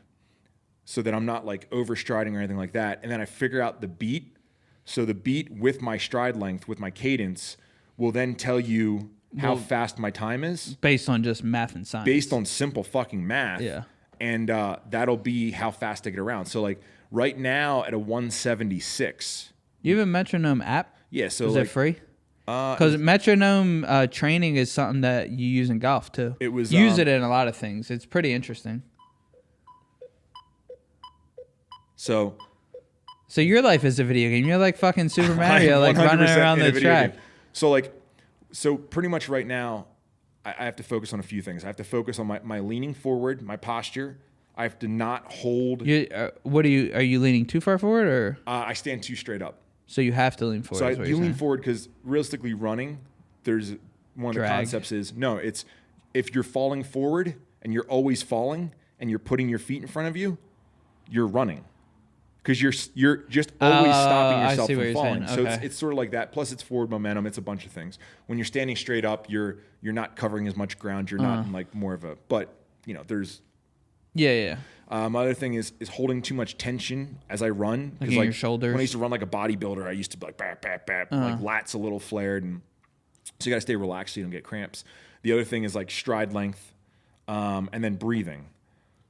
so that I'm not like overstriding or anything like that. And then I figure out the beat. So the beat with my stride length, with my cadence, will then tell you how fast my time is. Based on just math and science. Based on simple fucking math. Yeah. And that'll be how fast I get around. So like right now at a 176. You have a metronome app? Yeah. So is like, it free? Because metronome training is something that you use in golf too. It was use it in a lot of things. It's pretty interesting. So your life is a video game. You're like fucking Super Mario, like running around the track. Game. So pretty much right now, I have to focus on a few things. I have to focus on my leaning forward, my posture. I have to not hold. Are you leaning too far forward or? I stand too straight up. So you have to lean forward. So you lean forward because realistically running, there's one of the concepts is it's if you're falling forward and you're always falling and you're putting your feet in front of you, you're running. Because you're just always stopping yourself from falling. So it's sort of like that. Plus it's forward momentum. It's a bunch of things. When you're standing straight up, you're not covering as much ground. You're not in like more of a. But there's. Yeah. My other thing is holding too much tension as I run. Like in your shoulders. When I used to run like a bodybuilder, I used to be like bap bap bap, like lats a little flared, and so you got to stay relaxed so you don't get cramps. The other thing is like stride length, and then breathing.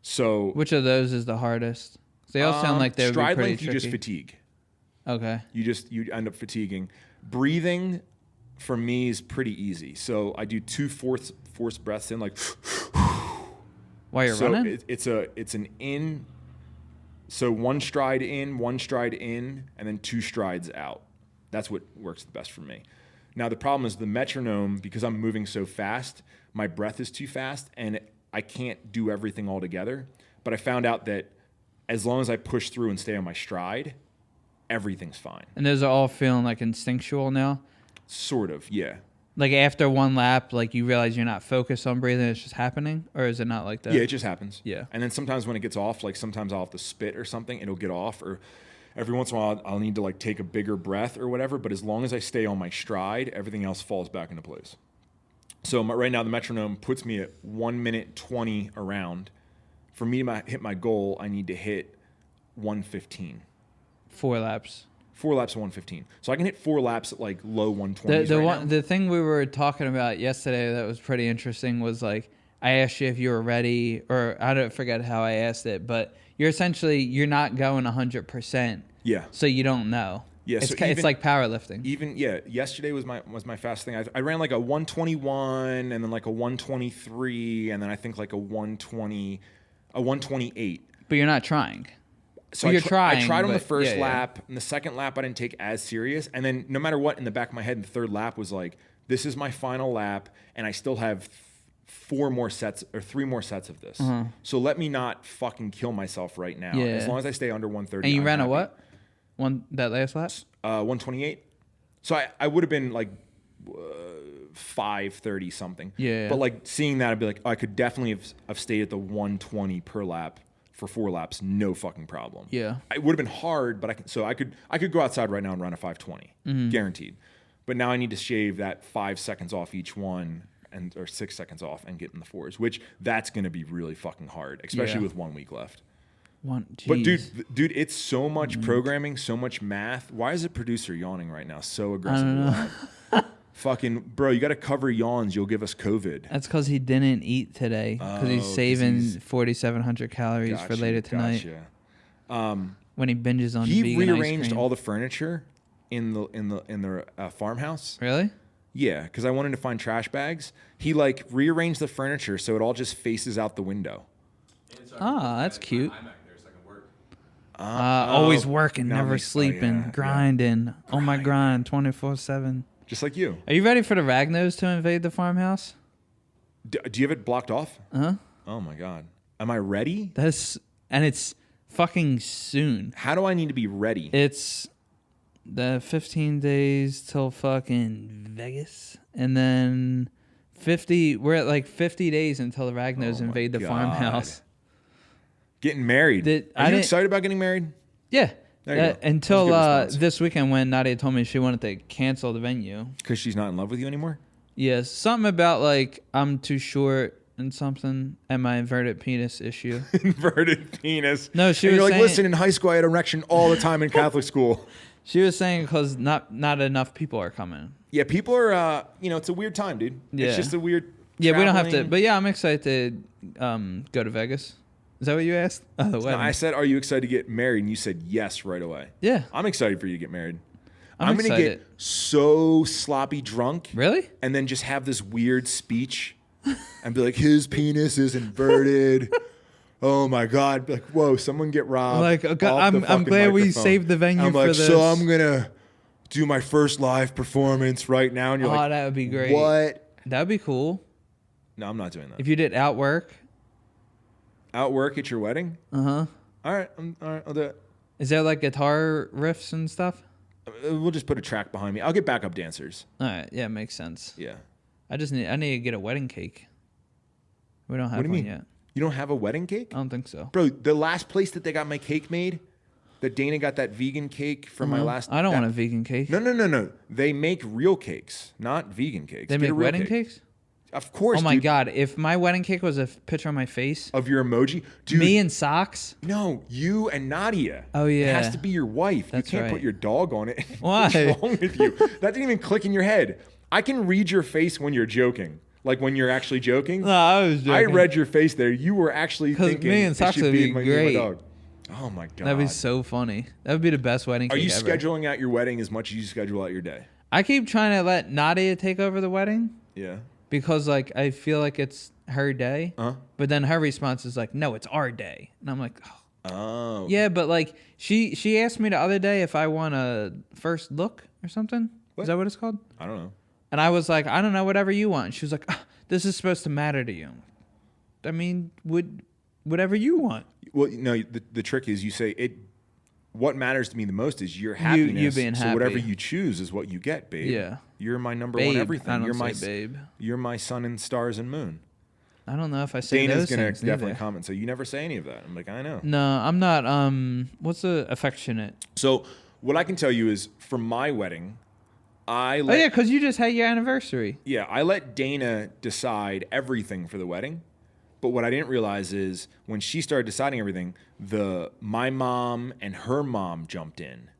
So which of those is the hardest? They all sound like they would be pretty length, tricky. you just fatigue. Okay. You end up fatiguing. Breathing, for me is pretty easy. So I do 2 forced breaths in, like While you're so running? it's an in. So 1 stride in, 1 stride in, and then 2 strides out. That's what works the best for me. Now the problem is the metronome, because I'm moving so fast, my breath is too fast and I can't do everything all together. But I found out that as long as I push through and stay on my stride, everything's fine. And those are all feeling like instinctual now? Sort of, yeah. Like after one lap, like you realize you're not focused on breathing, it's just happening? Or is it not like that? Yeah, it just happens. Yeah. And then sometimes when it gets off, like sometimes I'll have to spit or something, it'll get off, or every once in a while I'll need to like take a bigger breath or whatever, but as long as I stay on my stride, everything else falls back into place. So right now the metronome puts me at 1 minute 20 around. For me to hit my goal, I need to hit 1:15. 4 laps. 4 laps at 1:15. So I can hit 4 laps at like low 120s now. The thing we were talking about yesterday that was pretty interesting was like I asked you if you were ready, or I don't forget how I asked it, but you're not going 100%. Yeah. So you don't know. Yeah, It's, so it's like powerlifting. Yesterday was my fast thing. I ran like a 121 and then like a 123 and then I think like a 128. But you're not trying. So you're trying. I tried on the but- first yeah, yeah. lap, and the second lap I didn't take as serious. And then no matter what, in the back of my head, the third lap was like, this is my final lap, and I still have 3 more sets of this. So let me not fucking kill myself right now. Yeah. As long as I stay under 130. And you I'm ran a happy. what? That last lap? 128. So I would have been like 5:30 something. Yeah. But like seeing that, I'd be like, oh, I could definitely have stayed at the 120 per lap for 4 laps, no fucking problem. Yeah. It would have been hard, but I could go outside right now and run a 520, guaranteed. But now I need to shave that 5 seconds off each one, or 6 seconds off, and get in the 4s, which that's going to be really fucking hard, especially with 1 week left. But dude, it's so much programming, so much math. Why is the producer yawning right now so aggressively loud? Fucking bro, you got to cover yawns. You'll give us COVID. That's because he didn't eat today. Because he's saving 4,700 calories for later tonight. Gotcha. When he binges on He vegan ice rearranged cream. all the furniture in the farmhouse. Really? Yeah, because I wanted to find trash bags. He like rearranged the furniture so it all just faces out the window. Ah, that's cute. I'm back there so I can work. Always working, no, never makes- sleeping, yeah. grinding. On my grind 24/7. Just like you. Are you ready for the Ragnos to invade the farmhouse? Do you have it blocked off? Uh-huh. Oh my god. Am I ready? And it's fucking soon. How do I need to be ready? It's the 15 days till fucking Vegas. And then we're at like 50 days until the Ragnos Oh my invade the God. farmhouse. Getting married. I Are you didn't- excited about getting married? Yeah. There you go. Until That's a good response. this weekend when Nadia told me she wanted to cancel the venue. Because she's not in love with you anymore? Yes, something about like I'm too short and something, and my inverted penis issue. Inverted penis. No, she And was you're like, saying- listen, in high school I had erection all the time in Catholic school. She was saying because not enough people are coming. Yeah, people are, it's a weird time, dude. Yeah. It's just a weird Yeah, we don't have to. traveling- But yeah, I'm excited to go to Vegas. Is that what you asked? Oh, the No, wedding. I said, are you excited to get married? And you said yes right away. Yeah, I'm excited for you to get married. I'm going to excited. get so sloppy drunk. Really? And then just have this weird speech and be like, his penis is inverted. Oh my God. Be like, whoa, someone get robbed. Like, okay, off the I'm fucking glad we microphone. saved the venue I'm for like, this. so I'm going to do my first live performance right now. And you're Oh, like, that would be great. what? That would be cool. No, I'm not doing that. If you did Outwork. Outwork at your wedding? Uh-huh. All right, I'll do it. Is there like guitar riffs and stuff? We'll just put a track behind me. I'll get backup dancers. All right. Yeah, makes sense. Yeah. I need to get a wedding cake. We don't have What do you one mean? yet. You don't have a wedding cake? I don't think so. Bro, the last place that they got my cake made, that Dana got that vegan cake from my last... I don't that- want a vegan cake. No. They make real cakes, not vegan cakes. They Get a make real wedding cake. cakes? Of course, Oh my dude. God. If my wedding cake was a picture of my face, Of your emoji? Dude, me in socks. no, you and Nadia. Oh, It yeah. has to be your wife. That's you can't put right. your dog on it. Why? What's wrong with you? That didn't even click in your head. I can read your face when you're joking. Like when you're actually joking. No, I was joking. I read your face there. You were actually 'Cause thinking me and it socks should would be my great. dog. Oh my God. That'd be so funny. That would be the best wedding Are cake you ever. scheduling out your wedding as much as you schedule out your day? I keep trying to let Nadia take over the wedding Yeah. because like I feel like it's her day. But then her response is like, no, it's our day. And I'm like, Oh. yeah, but like she asked me the other day if I want a first look or something. What? Is that what it's called? I don't know. And I was like, I don't know, whatever you want. She was like, this is supposed to matter to you. I mean, whatever you want. Well, no, the trick is you say it. What matters to me the most is your happiness. You being so happy. whatever you choose is what you get, babe. Yeah. You're my number Babe. one everything. I don't You're my babe. You're my sun and stars and moon. I don't know if I say Dana's those gonna things definitely neither. comment. So you never say any of that. I'm like, I know. No, I'm not. What's the affectionate? So what I can tell you is, for my wedding, I let, Oh yeah, because you just had your anniversary. yeah, I let Dana decide everything for the wedding. But what I didn't realize is when she started deciding everything, my mom and her mom jumped in.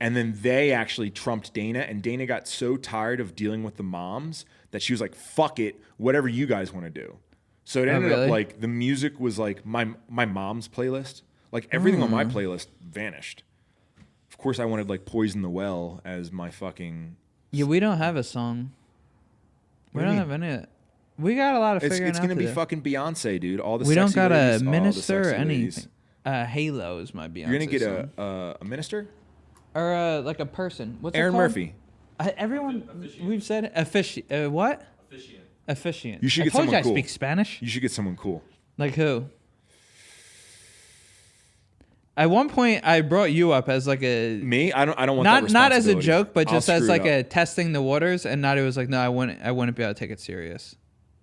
And then they actually trumped Dana, and Dana got so tired of dealing with the moms that she was like, fuck it, whatever you guys want to do. So it ended up like the music was like my mom's playlist. Like everything on my playlist vanished. Of course, I wanted like Poison the Well as my fucking... Yeah, we don't have a song. We What do you don't have any. We got a lot of figuring It's out going to be do. fucking Beyonce, dude. All the We don't sexy got ladies, a all the minister or sexy anything. ladies. Halo is my Beyonce You're going to get song. a minister? Or like a person. What's Aaron it called? Murphy. Everyone, Officiant. we've said what? Officiant. Officiant. You should I get told someone you I cool. speak Spanish. You should get someone cool. Like who? At one point, I brought you up as like a Me? I don't want that not as a responsibility. joke, but just I'll as screw it like up. a testing the waters. And Nadia was like, "No, I wouldn't be able to take it serious."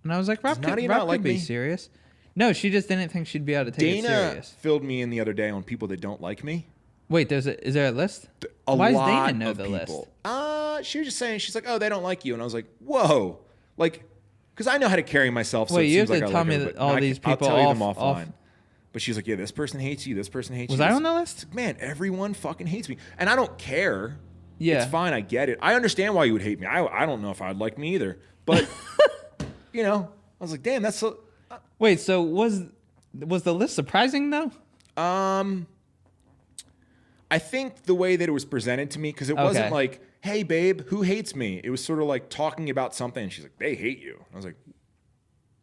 And I was like, "Rob, Nadia Rob not could like be me? serious." No, she just didn't think she'd be able to take it Dana serious. filled me in the other day on people that don't like me. Wait, is there a list? A Why lot does Dana know of the people. list? She was just saying, she's like, oh, they don't like you. And I was like, whoa. Like, because I know how to carry myself. So Wait, it you seems have like to I tell like me her, that but all I these can- people I'll tell you them off- offline. But she's like, yeah, this person hates you. This person hates Was you. I This- on the list? It's like, man, everyone fucking hates me. And I don't care. Yeah. It's fine. I get it. I understand why you would hate me. I don't know if I'd like me either. But, you know, I was like, damn, that's so... Wait, so was the list surprising though? I think the way that it was presented to me, because it wasn't Okay. like, hey, babe, who hates me? It was sort of like talking about something. And she's like, they hate you. I was like,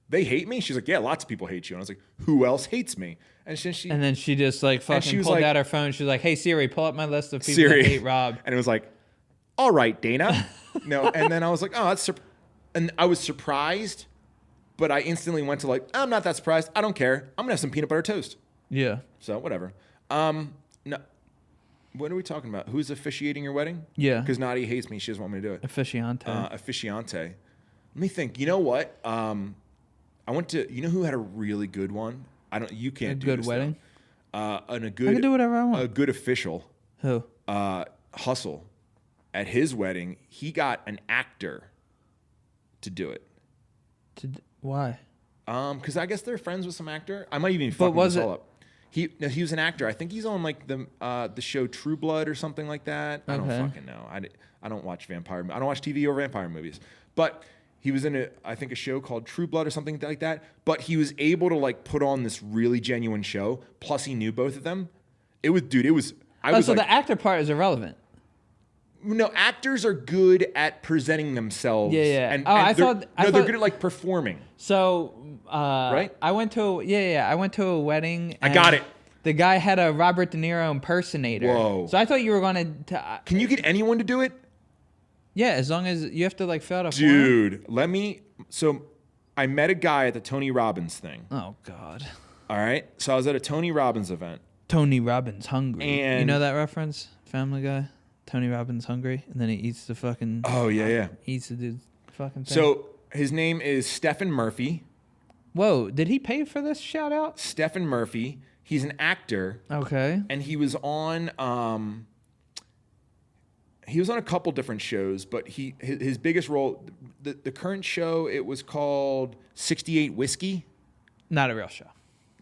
they hate me? She's like, yeah, lots of people hate you. And I was like, who else hates me? And And then she just like she fucking was pulled like- out her phone. She's like, "Hey Siri, pull up my list of people Siri. that hate Rob." And it was like, all right, Dana. No. And then I was like, oh, that's and I was surprised, but I instantly went to like, I'm not that surprised. I don't care. I'm gonna have some peanut butter toast. Yeah. So whatever. No. What are we talking about? Who's officiating your wedding? Yeah. Because Nadia hates me. She doesn't want me to do it. Officiante. Officiante. Let me think. You know what? I went to. You know who had a really good one? You can't A do good this, wedding? though. And a good. I can do whatever I want. A good official. Who? Hustle. At his wedding, he got an actor to do it. Why? Because I guess they're friends with some actor. I might even fuck was this it- all up. He was an actor. I think he's on like the show True Blood or something like that. I don't Okay. fucking know. I don't watch I don't watch TV or vampire movies. But he was in a show called True Blood or something like that. But he was able to like put on this really genuine show. Plus he knew both of them. It was. I was so like, the actor part is irrelevant. no, actors are good at presenting themselves. Yeah, yeah. And, Oh, and I they're, thought- I they're thought- good at like performing. So, Right? I went to I went to a wedding. I got and it. The guy had a Robert De Niro impersonator. Whoa. So I thought you were going to. Can you get anyone to do it? Yeah, as long as you have to like fill out a form. Dude, so I met a guy at the Tony Robbins thing. Oh God. All right. So I was at a Tony Robbins event. Tony Robbins hungry. You And- know that reference? Family Guy. Tony Robbins hungry, and then he eats the fucking. Oh, yeah. He eats the dude's fucking thing. So his name is Stephen Murphy. Whoa, did he pay for this shout out? Stephen Murphy. He's an actor, Okay. and he was on a couple different shows, but his biggest role, the current show, it was called 68 Whiskey. Not a real show.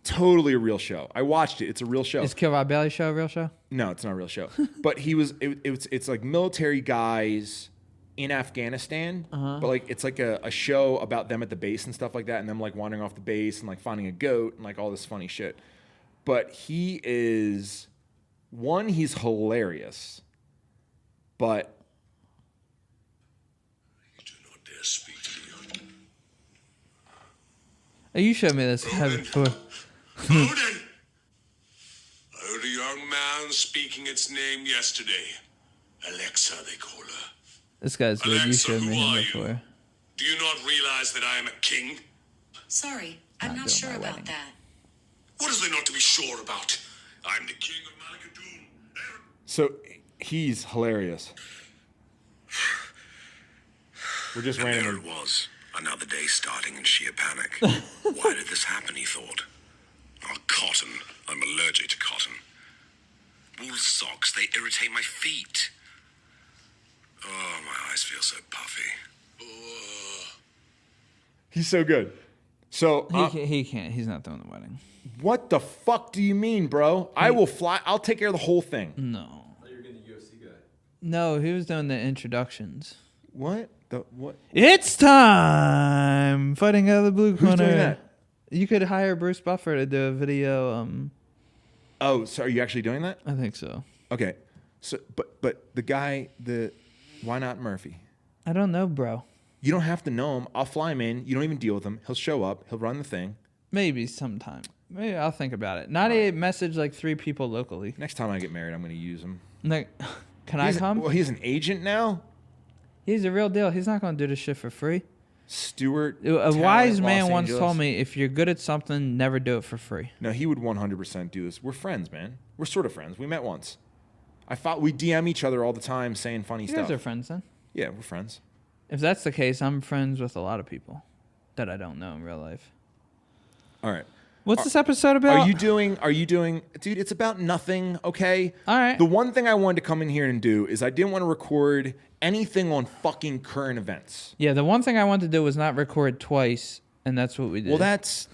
Totally a real show. I watched it. It's a real show. Is Kill Rob Bailey show a real show? No, it's not a real show. But it's like military guys in Afghanistan. But like it's like a show about them at the base and stuff like that, and them like wandering off the base and like finding a goat and like all this funny shit. But he's hilarious. But to speak to the young. Oh, you showed me this Odin. before. Odin! I heard a young man speaking its name yesterday. Alexa, they call her. This guy's good. You Alexa, showed me who him are you? before. Do you not realize that I am a king? Sorry, I'm Not not doing sure my about wedding. that. What is there not to be sure about? I'm the king of Malakadoon. So he's hilarious. We're just And there randomly. it was. Another day starting in sheer panic. Why did this happen, he thought. Oh, cotton. I'm allergic to cotton. Wool socks, they irritate my feet. Oh, my eyes feel so puffy. Oh. He's so good. So He can't. He's not doing the wedding. what the fuck do you mean, bro? I will fly. I'll take care of the whole thing. No. Oh, you're getting the UFC guy. No, he was doing the introductions. What? What? It's time! Fighting out of the blue corner. Who's doing that? You could hire Bruce Buffer to do a video. Oh, so are you actually doing that? I think so. Okay. So, but the guy, why not Murphy? I don't know, bro. You don't have to know him. I'll fly him in. You don't even deal with him. He'll show up. He'll run the thing. Maybe sometime. Maybe I'll think about it. Not a message like 3 people locally. Next time I get married, I'm going to use him. Like, can I come? Well, he's an agent now. He's a real deal. He's not going to do this shit for free. Stuart. A talent, wise man Los once Angeles. told me, if you're good at something, never do it for free. No, he would 100% do this. We're friends, man. We're sort of friends. We met once. We DM each other all the time saying funny You stuff. guys are friends then? Yeah, we're friends. If that's the case, I'm friends with a lot of people that I don't know in real life. All right. What's this episode about? Are you doing, dude, it's about nothing, okay? All right. The one thing I wanted to come in here and do is I didn't want to record anything on fucking current events. Yeah, the one thing I wanted to do was not record twice, and that's what we did. Well, that's,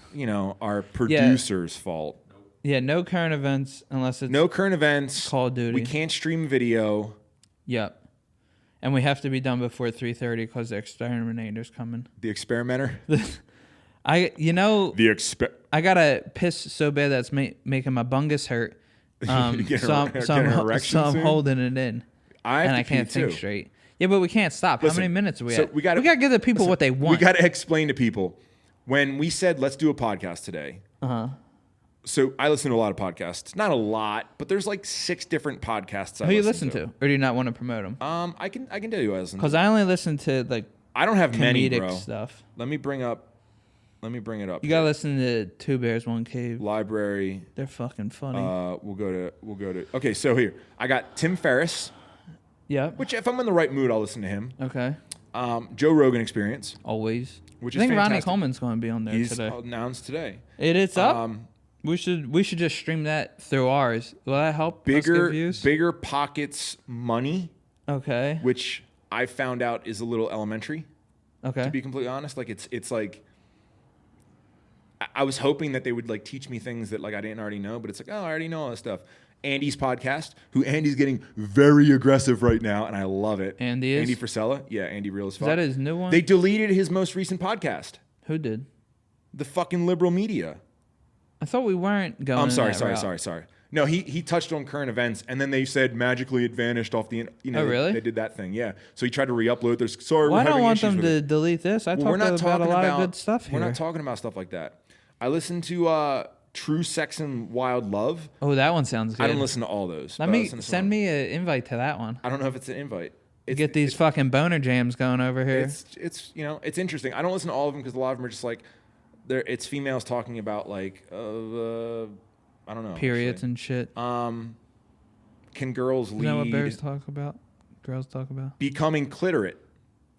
our producer's fault. Yeah, no current events unless it's No current events. Call of Duty. We can't stream video. Yep. And we have to be done before 3:30 because the exterminator's coming. The experimenter. I gotta piss so bad that's making my bungus hurt. Get an erection I'm soon? holding it in, I have and to I can't pee, think too. straight. Yeah, but we can't stop. Listen, How many minutes are we so at? we gotta give the people what they want. We got to explain to people. When we said, let's do a podcast today. So I listen to a lot of podcasts. Not a lot, but there's like 6 different podcasts I Who you listen to? Or do you not want to promote them? I can tell you what I listen to. Because I only listen to like I don't have many, comedic bro. stuff. Let me bring it up. You gotta listen to Two Bears, One Cave. Library. They're fucking funny. We'll go to. Okay, so here I got Tim Ferriss, Yep. which if I'm in the right mood, I'll listen to him. Okay. Joe Rogan Experience, Always. which I is think Ronnie fantastic. Coleman's going to be on there He's today. announced today. It's up. We should just stream that through ours. Will that help? us get views? Bigger Pockets Money, Okay. which I found out is a little elementary. Okay. To be completely honest, like it's like I was hoping that they would like teach me things that like I didn't already know, but it's like, oh, I already know all this stuff. Andy's podcast, who Andy's getting very aggressive right now, and I love it. Andy is? Andy Frisella. Yeah, Andy real as fuck. Is that his new one? They deleted his most recent podcast. Who did? The fucking liberal media. I thought we weren't going. I'm sorry. that route. No, he touched on current events, and then they said magically it vanished off the. Oh, really? They did that thing, yeah. So he tried to re-upload. There's sorry, Well, I we're don't having want issues them with to it. delete this. I Well, we're talked not about a talking lot about of good stuff here. We're not talking about stuff like that. I listened to True Sex and Wild Love. Oh, that one sounds good. I don't listen to all those. Let but I me listen to some send of them. me an invite to that one. I don't know if it's an invite. Get these fucking boner jams going over here. It's it's interesting. I don't listen to all of them because a lot of them are just like it's females talking about like I don't know Periods actually. and shit. Can girls Isn't that what lead bears talk about? Girls talk about? becoming clitorate?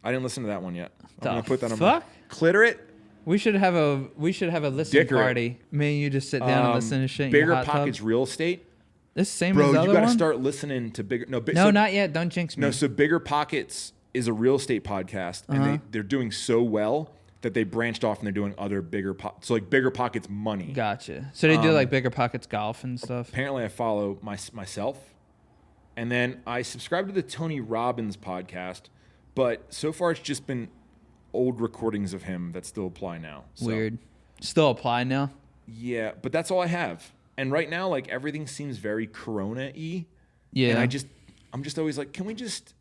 I didn't listen to that one yet. I'm The gonna put that on my fuck? clitorate. We should have a listen Dickerate. party. Me and you just sit down and listen to shit. In Bigger your hot Pockets tub. Real Estate. This same Bro, as the you other got to one? start listening to bigger. No, No, not yet. Don't jinx me. No, so Bigger Pockets is a real estate podcast, and they're doing so well that they branched off and they're doing other so like Bigger Pockets Money. Gotcha. So they do like Bigger Pockets golf and stuff. Apparently, I follow myself, and then I subscribe to the Tony Robbins podcast, but so far it's just been old recordings of him that still apply now. So, Weird. Still apply now? Yeah, but that's all I have. And right now, like everything seems very Corona-y. Yeah. And I'm just always like, can we just?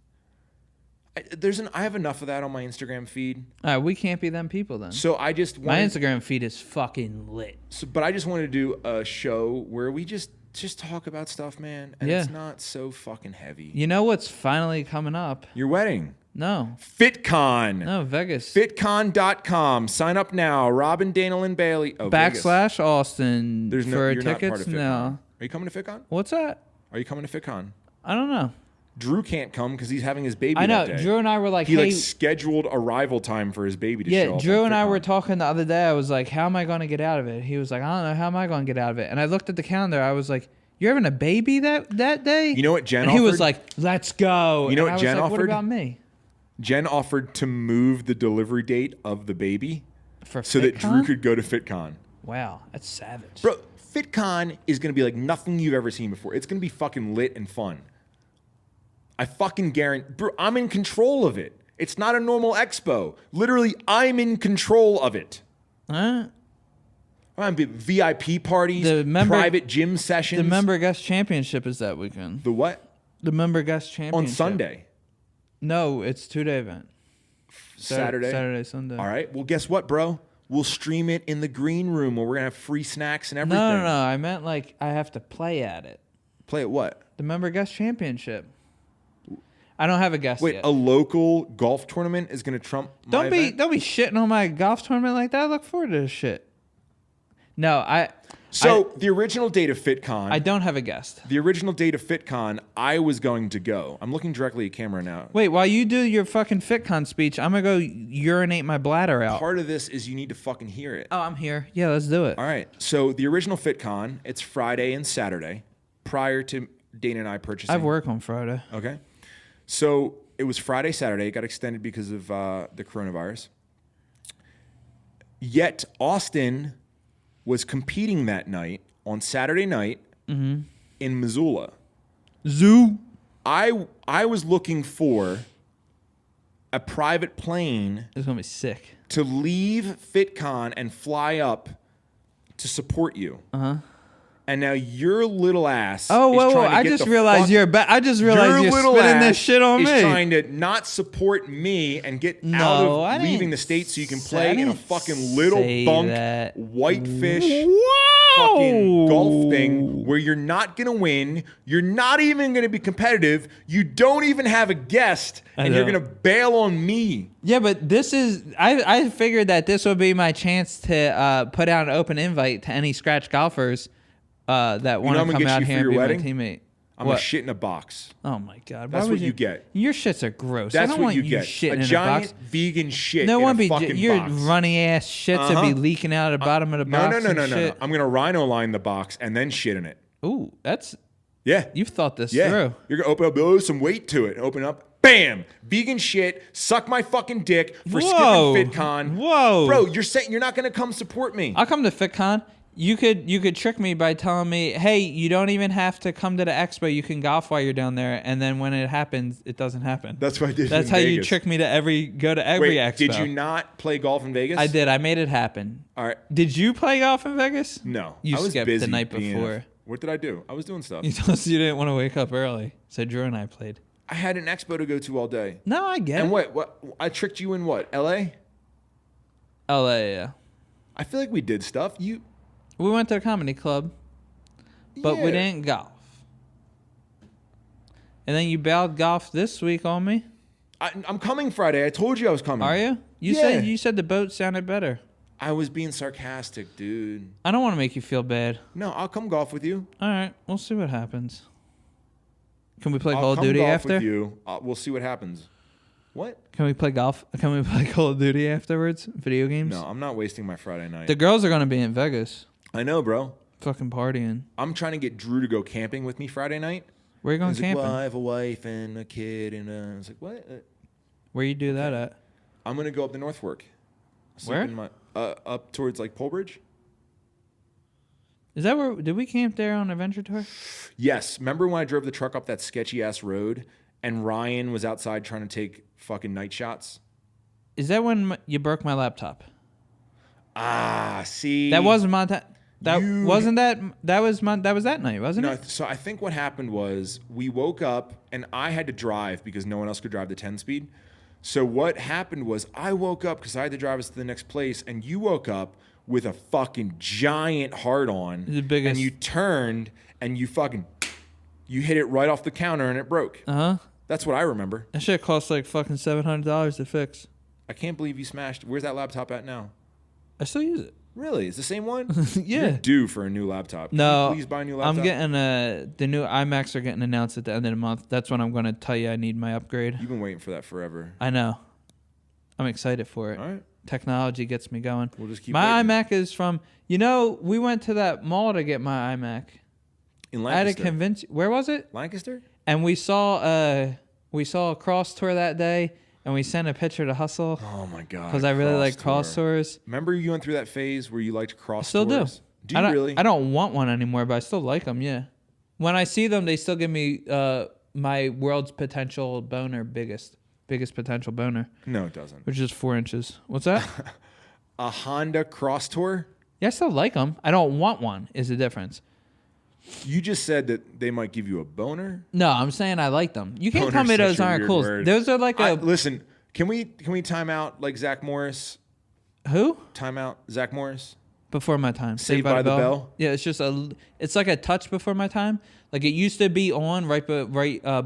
I have enough of that on my Instagram feed. All right, we can't be them people then. So I just My wanted, Instagram feed is fucking lit. but I just wanted to do a show where we just talk about stuff, man, and Yeah. it's not so fucking heavy. You know what's finally coming up? Your wedding. No. FitCon. No, Vegas. Fitcon.com. Sign up now. Robin, Daniel, and Bailey. Oh, Vegas. / Austin There's no, for you're not part tickets of FitCon. now. Are you coming to FitCon? What's that? Are you coming to FitCon? I don't know. Drew can't come because he's having his baby I know. that day. Drew and I were like, He hey, like scheduled arrival time for his baby to show yeah, up. Drew on and I FitCon. were talking the other day. I was like, how am I going to get out of it? He was like, I don't know. How am I going to get out of it? And I looked at the calendar. I was like, you're having a baby that day? You know what Jen and offered? he was like, let's go. You know and what I Jen was like, offered? What about me? Jen offered to move the delivery date of the baby For so that Drew FitCon? could go to FitCon. Wow, that's savage. Bro, FitCon is going to be like nothing you've ever seen before. It's going to be fucking lit and fun. I fucking guarantee. Bro, I'm in control of it. It's not a normal expo. Literally, I'm in control of it. Huh? I'm VIP parties, The member- private gym sessions. The member guest championship is that weekend. The what? The member guest championship. On Sunday. No, it's 2-day event. Saturday. Saturday, Sunday. All right. Well, guess what, bro? We'll stream it in the green room where we're going to have free snacks and everything. No. I meant like I have to play at it. Play at what? The member guest championship. I don't have a guest Wait, yet. a local golf tournament is going to trump my event? Don't be shitting on my golf tournament like that. I look forward to this shit. No, The original date of FitCon. I don't have a guest. The original date of FitCon, I was going to go. I'm looking directly at camera now. Wait, while you do your fucking FitCon speech, I'm gonna go urinate my bladder out. Part of this is you need to fucking hear it. Oh, I'm here. Yeah, let's do it. All right. So the original FitCon, it's Friday and Saturday, prior to Dana and I purchasing. I have work on Friday. Okay. So it was Friday, Saturday. It got extended because of the coronavirus. Yet Austin was competing that night on Saturday night in Missoula. Zoo. I was looking for a private plane It's gonna be sick. to leave FitCon and fly up to support you. And now your little ass. Oh, is whoa! trying to I get just the realized fuck- I just realized you're little spitting ass this shit on is me. trying to not support me and get out No, I of leaving didn't the state so you can say- play I in a didn't fucking little say bunk that. whitefish Whoa! fucking golf thing where you're not gonna win. You're not even gonna be competitive. You don't even have a guest, and you're know. gonna bail on me. Yeah, but this is I figured that this would be my chance to put out an open invite to any scratch golfers that want I'm to gonna come get out you here for and your be wedding? my teammate. I'm What? gonna shit in a box. Oh my god! That's Why would what you get. Your shits are gross. That's I don't what want you get. shitting A in giant a box. vegan shit No in one a be fucking your box. runny ass shits would be leaking out of the bottom of the box. No. and shit. I'm gonna rhino line the box and then shit in it. Ooh, that's Yeah. you've thought this Yeah. through. You're gonna open up, some weight to it. Open up, bam, vegan shit. Suck my fucking dick for Whoa. skipping FitCon. Whoa. Bro, you're saying you're not gonna come support me. I'll come to FitCon. You could trick me by telling me, hey, you don't even have to come to the expo. You can golf while you're down there, and then when it happens, it doesn't happen. That's what I did. That's in how you Vegas. trick me to go to every Wait, expo. did you not play golf in Vegas? I did. I made it happen. All right. Did you play golf in Vegas? No, You I was skipped busy the night being before. What did I do? I was doing stuff. You told us you didn't want to wake up early, so Drew and I played. I had an expo to go to all day. No, I get And it. what? I tricked you in what? L.A. LA, yeah. I feel like we did stuff. We went to a comedy club, but we Yeah. didn't golf. And then you bailed golf this week on me. I'm coming Friday. I told you I was coming. Are you? Yeah. You said the boat sounded better. I was being sarcastic, dude. I don't want to make you feel bad. No, I'll come golf with you. All right, we'll see what happens. Can we play I'll Call of come Duty golf after? with you. We'll see what happens. What? Can we play golf? Can we play Call of Duty afterwards? Video games? No, I'm not wasting my Friday night. The girls are gonna be in Vegas, I know, bro. fucking partying. I'm trying to get Drew to go camping with me Friday night. Where you going He's like, camping? well, I have a wife and a kid, and I was like, what? Where you do that at? I'm gonna go up to North Fork. Sleep Where? in my, up towards like Polbridge. Is that where? Did we camp there on Adventure Tour? Yes. Remember when I drove the truck up that sketchy ass road, and Ryan was outside trying to take fucking night shots? Is that when you broke my laptop? Ah, see. That wasn't Montana. That wasn't that was that night, wasn't No, it? so I think what happened was we woke up and I had to drive because no one else could drive the 10-speed. So what happened was I woke up because I had to drive us to the next place, and you woke up with a fucking giant hard on, The biggest. and you turned and you hit it right off the counter and it broke. Uh-huh. That's what I remember. That shit cost like fucking $700 to fix. I can't believe you smashed. Where's that laptop at now? I still use it. Really? It's the same one? Yeah. You're due for a new laptop. Can No, you please buy a new laptop? I'm getting the new iMacs are getting announced at the end of the month. That's when I'm going to tell you I need my upgrade. You've been waiting for that forever. I know. I'm excited for it. All right. Technology gets me going. We'll just keep my waiting. iMac is from, we went to that mall to get my iMac. In I had to Lancaster. convince, where was it? Lancaster? And we saw a cross tour that day, and we sent a picture to Hustle Oh my god. because I really like cross tours. Remember you went through that phase where you liked cross Still tours? do. Do I you don't, really? I don't want one anymore, but I still like them. Yeah. When I see them, they still give me my world's potential boner, biggest potential boner, No, it doesn't. which is 4 inches. What's that? A Honda cross tour? Yeah, I still like them. I don't want one. Is the difference? You just said that they might give you a boner? No, I'm saying I like them. You can't Boner's tell me those such a aren't weird cool. word. Those are like Listen, can we time out like Zach Morris? who? Time out Zach Morris? Before my time. Saved by the Bell? Yeah, it's like a touch before my time. Like it used to be on right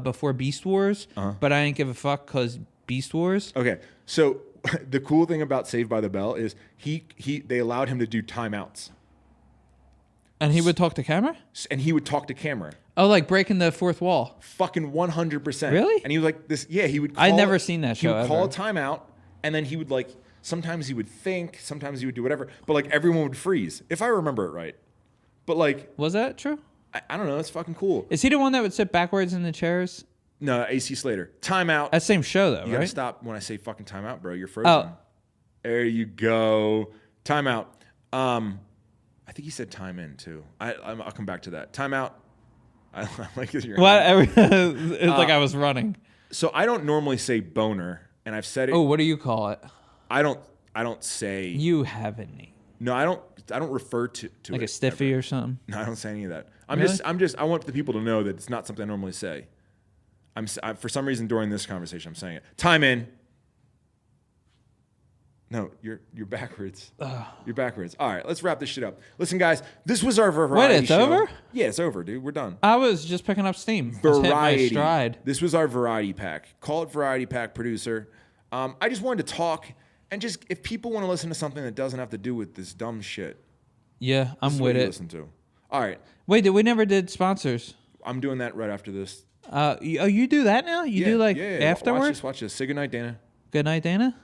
before Beast Wars, but I didn't give a fuck because Beast Wars. Okay. So the cool thing about Saved by the Bell is they allowed him to do timeouts. And he would talk to camera? And he would talk to camera. Oh, like breaking the fourth wall. Fucking 100%. Really? And he was like this. Yeah, he would. I'd never seen that show He would call a ever. timeout, and then he would like. Sometimes he would think. Sometimes he would do whatever. But like everyone would freeze, if I remember it right. But like, Was that true? I don't know. It's fucking cool. Is he the one that would sit backwards in the chairs? No, AC Slater. Timeout. That same show though, You gotta right? stop when I say fucking timeout, bro. You're frozen. Oh. There you go. Timeout. I think he said time in too. I'll come back to that. Timeout. I like your What? It's like I was running. So I don't normally say boner, and I've said it. Oh, what do you call it? I don't say. You have a name. No, I don't refer to Like it a stiffy ever. or something. No, I don't say any of that. Really? I want the people to know that it's not something I normally say. For some reason during this conversation I'm saying it. Time in. No, you're backwards. You're backwards. All right, let's wrap this shit up. Listen, guys, this was our variety Wait, it's show. over? Yeah, it's over, dude. We're done. I was just picking up steam. I was hitting my Variety. stride. This was our variety pack. Call it variety pack, producer. I just wanted to talk and just if people want to listen to something that doesn't have to do with this dumb shit, Yeah, this I'm is with what you it. listen to. All right, Wait, we never did sponsors. I'm doing that right after this. You do that now? You do like yeah. afterwards? Watch this. Say goodnight, Dana. Good night, Dana.